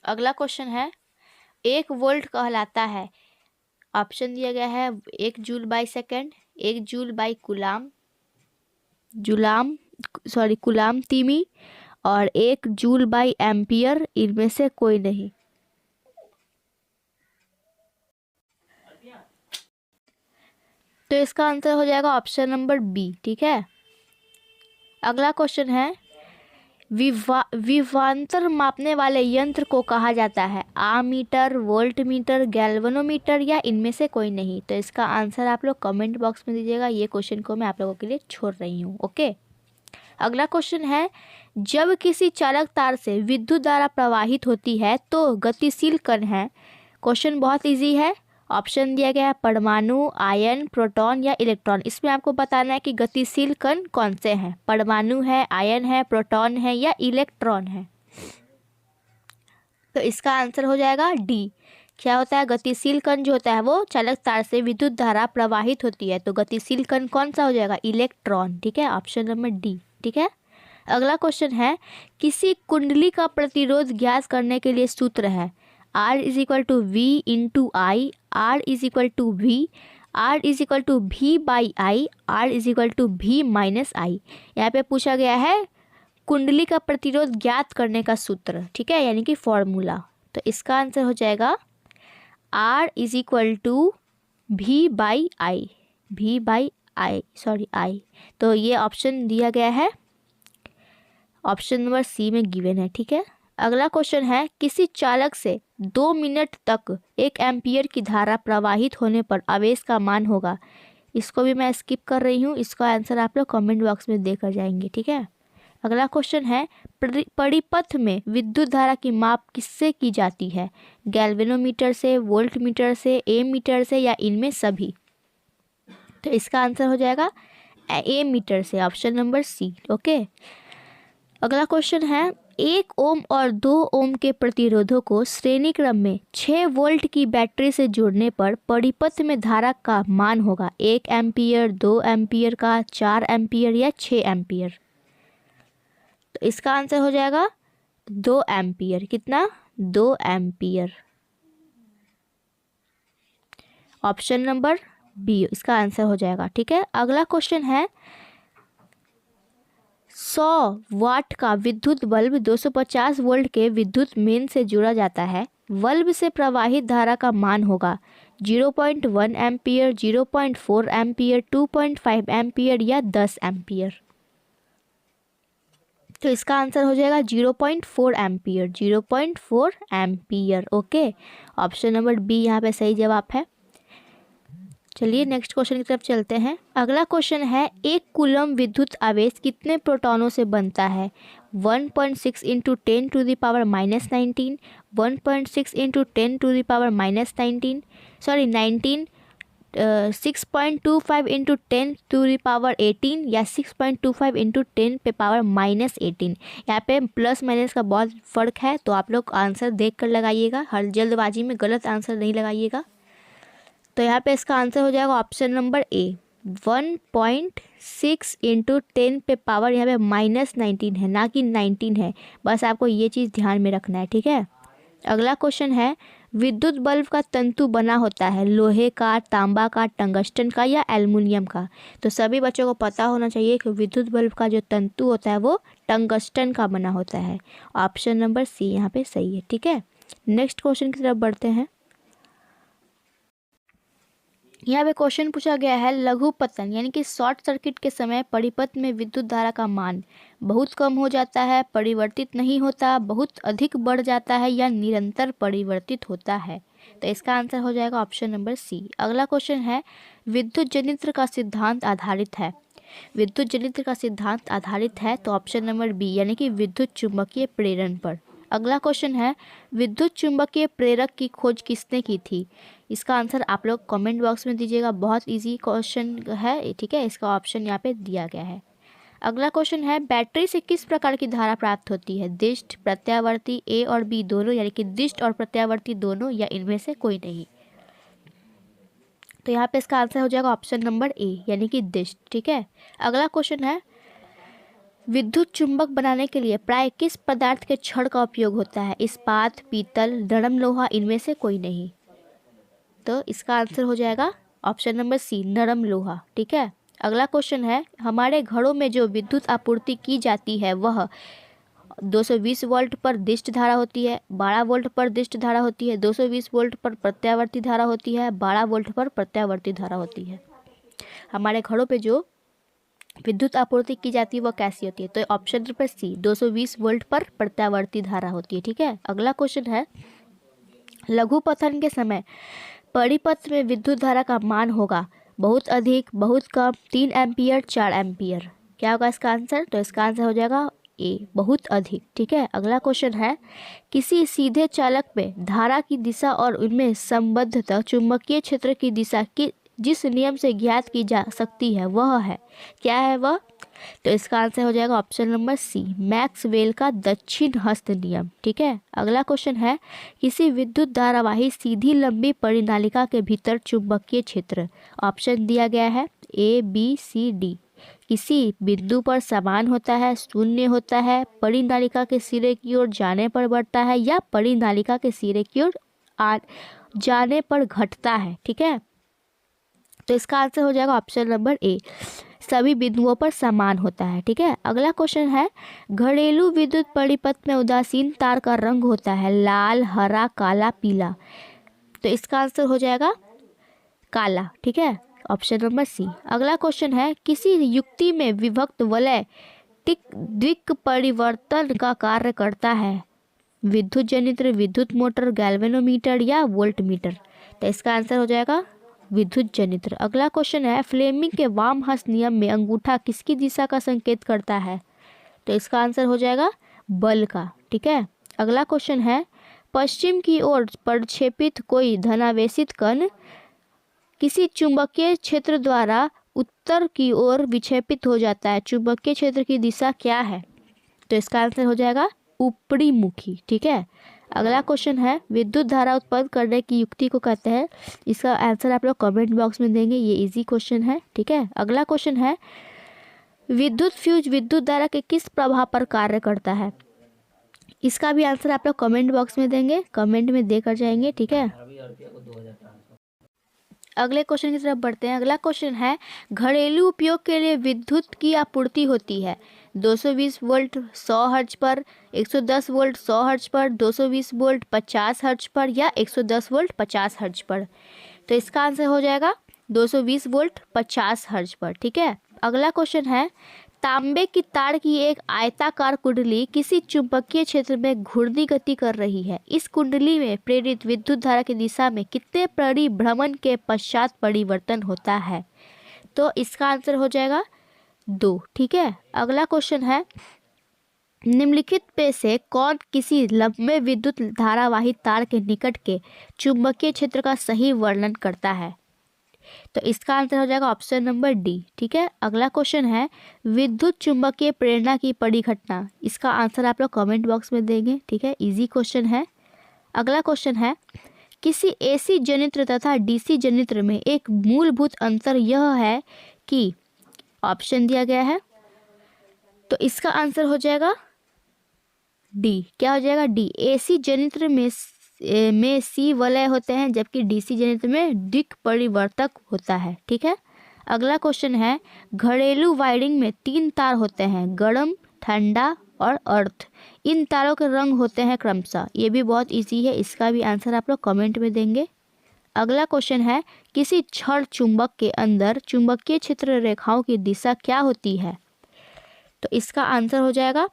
अगला क्वेश्चन है, 1 वोल्ट कहलाता है, ऑप्शन दिया गया है 1 joule by second, 1 joule by coulomb तीमी और 1 जूल बाई एम्पियर, इनमें से कोई नहीं। तो इसका आंसर हो जाएगा ऑप्शन नंबर बी। ठीक है, अगला क्वेश्चन है, विभवांतर मापने वाले यंत्र को कहा जाता है? आमीटर, वोल्ट मीटर, गैल्वेनोमीटर या इनमें से कोई नहीं? तो इसका आंसर आप लोग कमेंट बॉक्स में दीजिएगा, ये क्वेश्चन को मैं आप लोगों के लिए छोड़ रही हूँ। ओके, अगला क्वेश्चन है, जब किसी चालक तार से विद्युत धारा प्रवाहित होती है तो गतिशील कण है? क्वेश्चन बहुत ईजी है, ऑप्शन दिया गया है परमाणु, आयन, प्रोटॉन या इलेक्ट्रॉन। इसमें आपको बताना है कि गतिशील कण कौन से हैं, परमाणु है, आयन है, प्रोटॉन है या इलेक्ट्रॉन है? तो इसका आंसर हो जाएगा डी। क्या होता है? गतिशील कण जो होता है वो चालक तार से विद्युत धारा प्रवाहित होती है, तो गतिशील कण कौन सा हो जाएगा? इलेक्ट्रॉन। ठीक है, ऑप्शन नंबर डी। ठीक है, अगला क्वेश्चन है, किसी कुंडली का प्रतिरोध ज्ञात करने के लिए सूत्र है? R is equal to V into I, R is equal to V, R is equal to V by I, R is equal to V minus I. यहाँ पे पूछा गया है कुंडली का प्रतिरोध ज्ञात करने का सूत्र। ठीक है, यानी कि फॉर्मूला। तो इसका आंसर हो जाएगा R is equal to V by I, V by I, I. तो ये ऑप्शन दिया गया है, ऑप्शन नंबर सी में गिवन है। ठीक है, अगला क्वेश्चन है, किसी चालक से 2 मिनट तक 1 एम्पियर की धारा प्रवाहित होने पर आवेश का मान होगा? इसको भी मैं स्किप कर रही हूँ, इसका आंसर आप लोग कमेंट बॉक्स में देकर जाएंगे। ठीक है, अगला क्वेश्चन है परिपथ में विद्युत धारा की माप किससे की जाती है? गैल्वेनोमीटर से, वोल्टमीटर से, एमीटर से या इनमें सभी? तो इसका आंसर हो जाएगा एमीटर से, ऑप्शन नंबर सी। ओके। अगला क्वेश्चन है 1 ओम और 2 ओम के प्रतिरोधों को श्रेणी क्रम में 6 वोल्ट की बैटरी से जोड़ने पर परिपथ में धारा का मान होगा 1 एम्पियर, 2 एम्पियर का, 4 एम्पियर या 6 एम्पियर? तो इसका आंसर हो जाएगा 2 एम्पियर। कितना? 2 एम्पियर, ऑप्शन नंबर बी इसका आंसर हो जाएगा। ठीक है। अगला क्वेश्चन है 100 वाट का विद्युत बल्ब 250 वोल्ट के विद्युत मेन से जोड़ा जाता है। बल्ब से प्रवाहित धारा का मान होगा 0.1 एम्पियर, 0.4 एम्पियर, 2.5 एम्पियर या 10 एम्पियर? तो इसका आंसर हो जाएगा 0.4 ampere, 0.4 ampere. Okay, option number B यहाँ पे सही जवाब है। चलिए नेक्स्ट क्वेश्चन की तरफ चलते हैं। अगला क्वेश्चन है 1 कूलम विद्युत आवेश कितने प्रोटॉनों से बनता है? 1.6 into 10 to the power -19, 1.6 into 10 to the power -19, 6.25 into 10 to the power 18 या 6.25 इंटू 10 पे पावर -18। यहाँ पे प्लस माइनस का बहुत फ़र्क है, तो आप लोग आंसर देख कर लगाइएगा, हर जल्दबाजी में गलत आंसर नहीं लगाइएगा। तो यहाँ पे इसका आंसर हो जाएगा ऑप्शन नंबर ए, 1.6 इंटू 10 पे पावर यहाँ पे -19 है, ना कि 19 है। बस आपको ये चीज़ ध्यान में रखना है। ठीक है। अगला क्वेश्चन है विद्युत बल्ब का तंतु बना होता है लोहे का, तांबा का, टंगस्टन का या एल्युमिनियम का? तो सभी बच्चों को पता होना चाहिए कि विद्युत बल्ब का जो तंतु होता है वो टंगस्टन का बना होता है। ऑप्शन नंबर सी यहाँ पे सही है। ठीक है। नेक्स्ट क्वेश्चन की तरफ बढ़ते हैं। यहाँ पे क्वेश्चन पूछा गया है लघु पतन यानी कि शॉर्ट सर्किट के समय परिपथ में विद्युत धारा का मान बहुत कम हो जाता है, परिवर्तित नहीं होता, बहुत अधिक बढ़ जाता है या निरंतर परिवर्तित होता है? तो इसका आंसर हो जाएगा ऑप्शन नंबर सी। अगला क्वेश्चन है विद्युत जनित्र का सिद्धांत आधारित है। विद्युत जनित्र का सिद्धांत आधारित है तो ऑप्शन नंबर बी यानी कि विद्युत चुंबकीय प्रेरण पर। अगला क्वेश्चन है विद्युत चुंबकीय प्रेरक की खोज किसने की थी? इसका आंसर आप लोग कमेंट बॉक्स में दीजिएगा, बहुत इजी क्वेश्चन है। ठीक है, इसका ऑप्शन यहाँ पे दिया गया है। अगला क्वेश्चन है बैटरी से किस प्रकार की धारा प्राप्त होती है? दिष्ट, प्रत्यावर्ती, ए और बी दोनों यानी कि दिष्ट और प्रत्यावर्ती दोनों या इनमें से कोई नहीं? तो यहाँ पे इसका आंसर हो जाएगा ऑप्शन नंबर ए यानी कि दिष्ट। ठीक है। अगला क्वेश्चन है विद्युत चुंबक बनाने के लिए प्राय किस पदार्थ के छड़ का उपयोग होता है? इस्पात, पीतल, नरम लोहा, इनमें से कोई नहीं? तो इसका आंसर हो जाएगा ऑप्शन नंबर सी, नरम लोहा। ठीक है। अगला क्वेश्चन है हमारे घरों में जो विद्युत आपूर्ति की जाती है वह 220 वोल्ट पर दिष्ट धारा होती है, 12 वोल्ट पर दिष्ट धारा होती है, 220 वोल्ट पर प्रत्यावर्ती धारा होती है, 12 वोल्ट पर प्रत्यावर्ती धारा होती है। हमारे घरों पे जो विद्युत आपूर्ति की जाती है वो कैसी होती है? तो ऑप्शन नंबर सी, 220 वोल्ट पर प्रत्यावर्ती धारा होती है। ठीक है। अगला क्वेश्चन है लघु पतन के समय परिपथ में विद्युत धारा का मान होगा बहुत अधिक, बहुत कम, 3 एम्पियर, 4 एम्पियर? क्या होगा इसका आंसर? तो इसका आंसर हो जाएगा ए, बहुत अधिक। ठीक है। अगला क्वेश्चन है किसी सीधे चालक में धारा की दिशा और उनमें संबद्धता चुंबकीय क्षेत्र की दिशा की जिस नियम से ज्ञात की जा सकती है वह है, क्या है वह? तो इसका आंसर हो जाएगा ऑप्शन नंबर सी, मैक्सवेल का दक्षिण हस्त नियम। ठीक है। अगला क्वेश्चन है किसी विद्युत धारावाही सीधी लंबी परिनालिका के भीतर चुंबकीय क्षेत्र, ऑप्शन दिया गया है ए, बी, सी, डी, किसी बिंदु पर समान होता है, शून्य होता है, परिनालिका के सिरे की ओर जाने पर बढ़ता है या परिनालिका के सिरे की ओर जाने पर घटता है? ठीक है। तो इसका आंसर हो जाएगा ऑप्शन नंबर ए, सभी बिंदुओं पर समान होता है। ठीक है। अगला क्वेश्चन है घरेलू विद्युत परिपथ में उदासीन तार का रंग होता है लाल, हरा, काला, पीला। तो इसका आंसर हो जाएगा काला। ठीक है। Option number C. अगला क्वेश्चन है किसी युक्ति में विभक्त वलय दिक् परिवर्तन का कार्य करता है? विद्युत जनित्र, विद्युत मोटर, गैल्वेनोमीटर या वोल्टमीटर? तो इसका आंसर हो जाएगा विद्युत जनित्र। अगला क्वेश्चन है फ्लेमिंग के वाम हस्त नियम में अंगूठा किसकी दिशा का संकेत करता है? तो इसका आंसर हो जाएगा बल का। ठीक है, अगला क्वेश्चन है, पश्चिम की ओर प्रक्षेपित कोई धनावेशित कण किसी चुंबकीय क्षेत्र द्वारा उत्तर की ओर विक्षेपित हो जाता है, चुंबकीय क्षेत्र की दिशा क्या है? तो इसका आंसर हो जाएगा ऊपरी मुखी। ठीक है, अगला क्वेश्चन है, विद्युत धारा उत्पन्न करने की युक्ति को कहते हैं। इसका आंसर आप लोग कमेंट बॉक्स में देंगे, ये इजी क्वेश्चन है। ठीक है, अगला क्वेश्चन है, विद्युत फ्यूज विद्युत धारा के किस प्रभाव पर कार्य करता है? इसका भी आंसर आप लोग कमेंट बॉक्स में देंगे, कमेंट में देकर जाएंगे। ठीक है, अगले क्वेश्चन की तरफ बढ़ते हैं। अगला क्वेश्चन है, घरेलू उपयोग के लिए विद्युत की आपूर्ति होती है 220 वोल्ट 100 हर्ट्ज पर, 110 वोल्ट 100 हर्ट्ज पर, 220 वोल्ट 50 हर्ट्ज पर या 110 वोल्ट 50 हर्ट्ज पर। तो इसका आंसर हो जाएगा 220 वोल्ट 50 हर्ट्ज पर। ठीक है, अगला क्वेश्चन है, तांबे की तार की एक आयताकार कुंडली किसी चुंबकीय क्षेत्र में घूर्णी गति कर रही है। इस कुंडली में प्रेरित विद्युत धारा की दिशा में कितने परिभ्रमण के पश्चात परिवर्तन होता है? तो इसका आंसर हो जाएगा 2। ठीक है, अगला क्वेश्चन है, निम्नलिखित में से कौन किसी लंबे विद्युत धारावाही तार के निकट के चुंबकीय क्षेत्र का सही वर्णन करता है? तो इसका आंसर हो जाएगा ऑप्शन नंबर डी। ठीक है, अगला क्वेश्चन है, विद्युत चुंबकीय प्रेरणा की परिघटना। इसका आंसर आप लोग कमेंट बॉक्स में देंगे। ठीक है, इजी क्वेश्चन है। अगला क्वेश्चन है, किसी एसी जनित्र तथा डीसी जनित्र में एक मूलभूत अंतर यह है कि ऑप्शन दिया गया है, तो इसका आंसर हो जाएगा डी। क्या हो जाएगा? डी। एसी जनित्र में सी वलय होते हैं जबकि डीसी जनित्र में दिक् परिवर्तक होता है। ठीक है, अगला क्वेश्चन है, घरेलू वायरिंग में 3 तार होते हैं, गर्म, ठंडा और अर्थ। इन तारों के रंग होते हैं क्रमशः। ये भी बहुत इजी है, इसका भी आंसर आप लोग कमेंट में देंगे। अगला क्वेश्चन है, किसी छड़ चुंबक के अंदर चुंबकीय क्षेत्र रेखाओं की दिशा क्या होती है? तो इसका आंसर हो जाएगा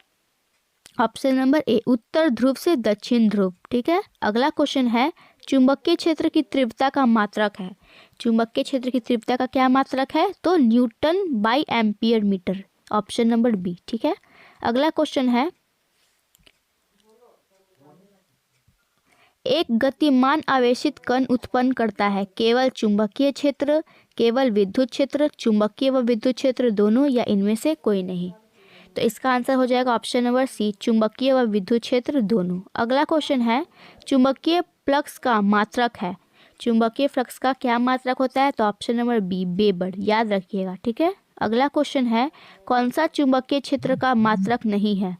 ऑप्शन नंबर ए, उत्तर ध्रुव से दक्षिण ध्रुव। ठीक है, अगला क्वेश्चन है, चुंबकीय क्षेत्र की तीव्रता का मात्रक है। चुंबकीय क्षेत्र की तीव्रता का क्या मात्रक है? तो newton by ampere metre, option number B. ठीक है, अगला क्वेश्चन है, एक गतिमान आवेशित कण उत्पन्न करता है केवल चुंबकीय क्षेत्र, केवल विद्युत क्षेत्र, चुंबकीय व विद्युत क्षेत्र दोनों, या इनमें से कोई नहीं? तो इसका आंसर हो जाएगा ऑप्शन नंबर सी, चुंबकीय व विद्युत क्षेत्र दोनों। अगला क्वेश्चन है, चुंबकीय फ्लक्स का मात्रक है। चुंबकीय फ्लक्स का क्या मात्रक होता है? तो ऑप्शन नंबर बी, वेबर, याद रखिएगा। ठीक है, अगला क्वेश्चन है, कौन सा चुंबकीय क्षेत्र का मात्रक नहीं है?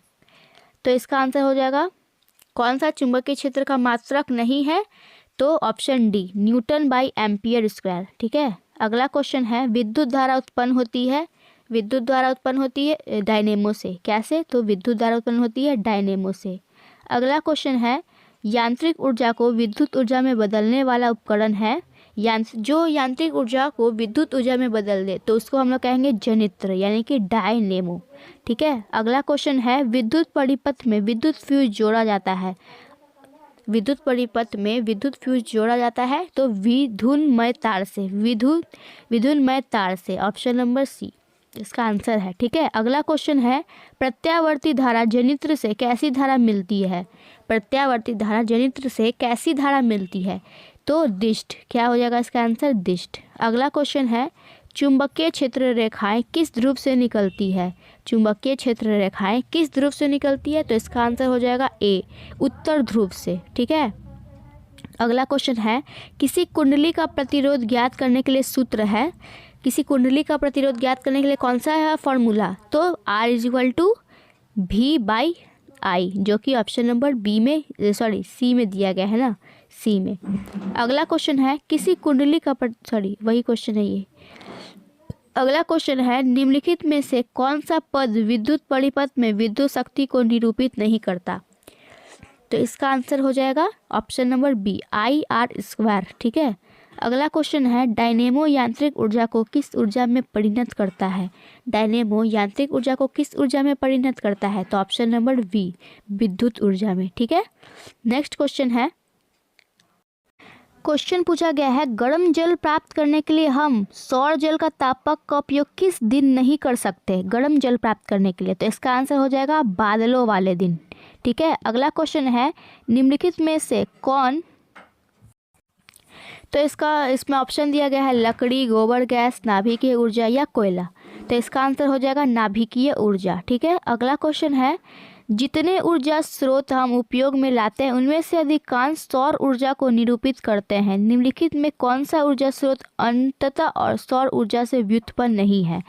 तो इसका आंसर हो जाएगा, कौन सा चुंबकीय क्षेत्र का मात्रक नहीं है? तो option D, Newton by ampere square. ठीक है, अगला क्वेश्चन है, विद्युत धारा उत्पन्न होती है, विद्युत धारा उत्पन्न होती है डायनेमो से। कैसे? तो विद्युत धारा उत्पन्न होती है डायनेमो से। अगला क्वेश्चन है, यांत्रिक ऊर्जा को विद्युत ऊर्जा में बदलने वाला उपकरण है। जो यांत्रिक ऊर्जा को विद्युत ऊर्जा में बदल दे तो उसको हम लोग कहेंगे जनित्र, यानी कि डायनेमो। ठीक है, अगला क्वेश्चन है, विद्युत परिपथ में विद्युत फ्यूज जोड़ा जाता है। विद्युत परिपथ में विद्युत फ्यूज जोड़ा जाता है तो विद्युन्मय तार से, विद्युन्मय तार से, ऑप्शन नंबर सी इसका आंसर है। ठीक है, अगला क्वेश्चन है, प्रत्यावर्ती धारा जनित्र से कैसी धारा मिलती है? प्रत्यावर्ती धारा जनित्र से कैसी धारा मिलती है? तो दिष्ट। क्या हो जाएगा इसका आंसर? दिष्ट। अगला क्वेश्चन है, चुंबकीय क्षेत्र रेखाएं किस ध्रुव से निकलती है? चुंबकीय क्षेत्र रेखाएं किस ध्रुव से निकलती है? तो इसका आंसर हो जाएगा ए, उत्तर ध्रुव से। ठीक है, अगला क्वेश्चन है, किसी कुंडली का प्रतिरोध ज्ञात करने के लिए सूत्र है। किसी कुंडली का प्रतिरोध ज्ञात करने के लिए कौन सा है फॉर्मूला? तो R=V/I, जो कि ऑप्शन नंबर बी में, सी में दिया गया है ना, सी में। अगला क्वेश्चन है, किसी कुंडली का वही क्वेश्चन है ये। अगला क्वेश्चन है, निम्नलिखित में से कौन सा पद विद्युत परिपथ में विद्युत शक्ति को निरूपित नहीं करता? तो इसका आंसर हो जाएगा ऑप्शन नंबर बी, IR²। ठीक है, अगला क्वेश्चन है, डायनेमो यांत्रिक ऊर्जा को किस ऊर्जा में परिणत करता है? डायनेमो यांत्रिक ऊर्जा को किस ऊर्जा में परिणत करता है? तो ऑप्शन नंबर बी, विद्युत ऊर्जा में। ठीक है, नेक्स्ट क्वेश्चन है, क्वेश्चन पूछा गया है, गर्म जल प्राप्त करने के लिए हम सौर जल का तापक का उपयोग किस दिन नहीं कर सकते? गर्म जल प्राप्त करने के लिए, तो इसका आंसर हो जाएगा बादलों वाले दिन। ठीक है, अगला क्वेश्चन है, निम्नलिखित में से कौन, तो इसमें ऑप्शन दिया गया है लकड़ी, गोबर गैस, नाभिकीय ऊर्जा या कोयला। तो इसका आंसर हो जाएगा नाभिकीय ऊर्जा। ठीक है, अगला क्वेश्चन है, जितने ऊर्जा स्रोत हम उपयोग में लाते हैं उनमें से अधिकांश सौर ऊर्जा को निरूपित करते हैं। निम्नलिखित में कौन सा ऊर्जा स्रोत अंततः और सौर ऊर्जा से व्युत्पन्न नहीं है?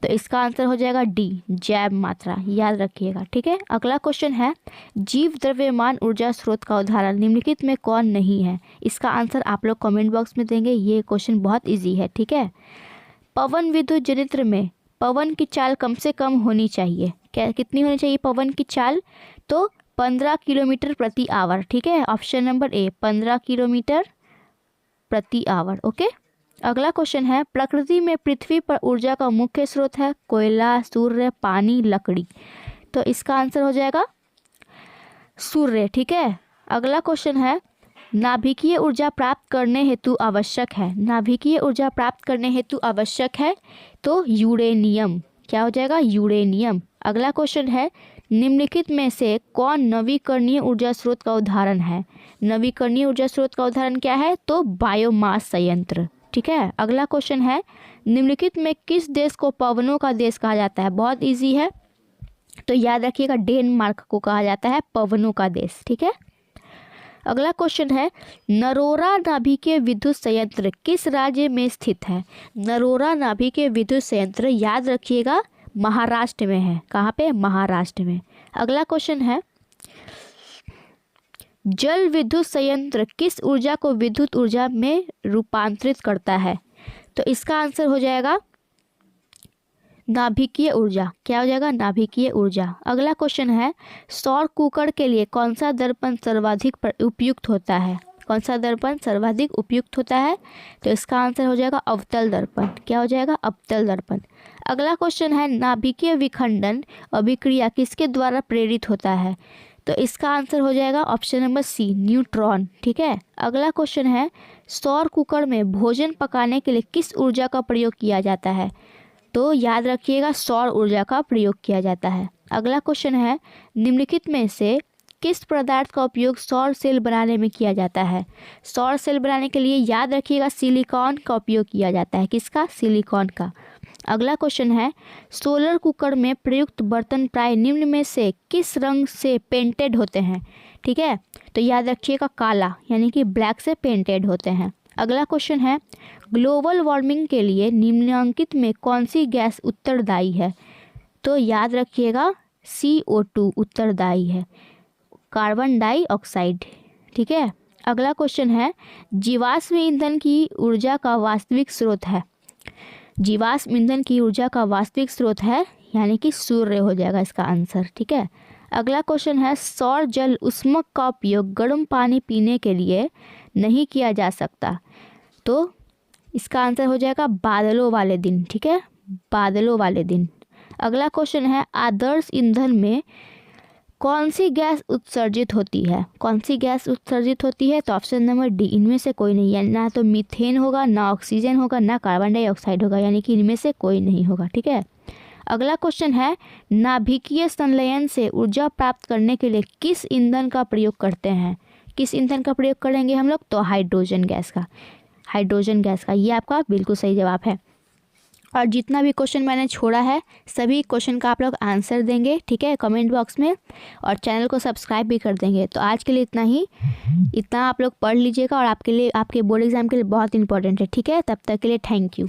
तो इसका आंसर हो जाएगा डी, जैव मात्रा, याद रखिएगा। ठीक है, अगला क्वेश्चन है, जीव द्रव्यमान ऊर्जा स्रोत का उदाहरण निम्नलिखित में कौन नहीं है? इसका आंसर आप लोग कमेंट बॉक्स में देंगे, ये क्वेश्चन बहुत ईजी है। ठीक है, पवन विद्युत जनरेटर में पवन की चाल कम से कम होनी चाहिए, क्या कितनी होनी चाहिए पवन की चाल? तो 15 किलोमीटर प्रति आवर। ठीक है, ऑप्शन नंबर ए 15 किलोमीटर प्रति आवर। ओके, अगला क्वेश्चन है, प्रकृति में पृथ्वी पर ऊर्जा का मुख्य स्रोत है कोयला, सूर्य, पानी, लकड़ी। तो इसका आंसर हो जाएगा सूर्य। ठीक है, अगला क्वेश्चन है, नाभिकीय ऊर्जा प्राप्त करने हेतु आवश्यक है, नाभिकीय ऊर्जा प्राप्त करने हेतु आवश्यक है तो यूरेनियम। क्या हो जाएगा? यूरेनियम। अगला क्वेश्चन है, निम्नलिखित में से कौन नवीकरणीय ऊर्जा स्रोत का उदाहरण है? नवीकरणीय ऊर्जा स्रोत का उदाहरण क्या है? तो बायोमास संयंत्र। ठीक है, अगला क्वेश्चन है, निम्नलिखित में किस देश को पवनों का देश कहा जाता है? बहुत इजी है, तो याद रखिएगा डेनमार्क को कहा जाता है पवनों का देश। ठीक है, अगला क्वेश्चन है, नरोरा नाभिकीय विद्युत संयंत्र किस राज्य में स्थित है? नरोरा नाभिकीय विद्युत संयंत्र याद रखिएगा महाराष्ट्र में है। कहाँ पे? महाराष्ट्र में। अगला क्वेश्चन है, जल विद्युत संयंत्र किस ऊर्जा को विद्युत ऊर्जा में रूपांतरित करता है? तो इसका आंसर हो जाएगा नाभिकीय ऊर्जा। क्या हो जाएगा? नाभिकीय ऊर्जा। अगला क्वेश्चन है, सौर कुकर के लिए कौन सा दर्पण सर्वाधिक उपयुक्त होता है? कौन सा दर्पण सर्वाधिक उपयुक्त होता है? तो इसका आंसर हो जाएगा अवतल दर्पण। क्या हो जाएगा? अवतल दर्पण। अगला क्वेश्चन है, नाभिकीय विखंडन अभिक्रिया किसके द्वारा प्रेरित होता है? तो इसका आंसर हो जाएगा ऑप्शन नंबर सी, न्यूट्रॉन। ठीक है, अगला क्वेश्चन है, सौर कुकर में भोजन पकाने के लिए किस ऊर्जा का प्रयोग किया जाता है? तो याद रखिएगा सौर ऊर्जा का प्रयोग किया जाता है। अगला क्वेश्चन है, निम्नलिखित में से किस पदार्थ का उपयोग सौर सेल बनाने में किया जाता है? सौर सेल बनाने के लिए याद रखिएगा सिलिकॉन का उपयोग किया जाता है। किसका? सिलिकॉन का। अगला क्वेश्चन है, सोलर कुकर में प्रयुक्त बर्तन प्राय निम्न में से किस रंग से पेंटेड होते हैं? ठीक है, तो याद रखिएगा काला, यानी कि ब्लैक से पेंटेड होते हैं। अगला क्वेश्चन है, ग्लोबल वार्मिंग के लिए निम्नलिखित में कौन सी गैस उत्तरदायी है? तो याद रखिएगा CO2 उत्तरदायी है, कार्बन डाइऑक्साइड। ठीक है, अगला क्वेश्चन है, जीवाश्म ईंधन की ऊर्जा का वास्तविक स्रोत है? जीवाश्म ईंधन की ऊर्जा का वास्तविक स्रोत है, यानी कि सूर्य हो जाएगा इसका आंसर। ठीक है, अगला क्वेश्चन है, सौर जल उष्मक का उपयोग गर्म पानी पीने के लिए नहीं किया जा सकता, तो इसका आंसर हो जाएगा बादलों वाले दिन। ठीक है, बादलों वाले दिन। अगला क्वेश्चन है, आदर्श ईंधन में कौन सी गैस उत्सर्जित होती है? कौन सी गैस उत्सर्जित होती है? तो ऑप्शन नंबर डी, इनमें से कोई नहीं है। ना तो मीथेन होगा, ना ऑक्सीजन होगा, ना कार्बन डाइऑक्साइड होगा, यानी कि इनमें से कोई नहीं होगा। ठीक है, अगला क्वेश्चन है, नाभिकीय संलयन से ऊर्जा प्राप्त करने के लिए किस ईंधन का प्रयोग करते हैं? किस ईंधन का प्रयोग करेंगे हम लोग? तो हाइड्रोजन गैस का। हाइड्रोजन गैस का, ये आपका बिल्कुल सही जवाब है। और जितना भी क्वेश्चन मैंने छोड़ा है सभी क्वेश्चन का आप लोग आंसर देंगे। ठीक है, कमेंट बॉक्स में, और चैनल को सब्सक्राइब भी कर देंगे। तो आज के लिए इतना ही, इतना आप लोग पढ़ लीजिएगा और आपके लिए, आपके बोर्ड एग्जाम के लिए बहुत इंपॉर्टेंट है। ठीक है, तब तक के लिए थैंक यू।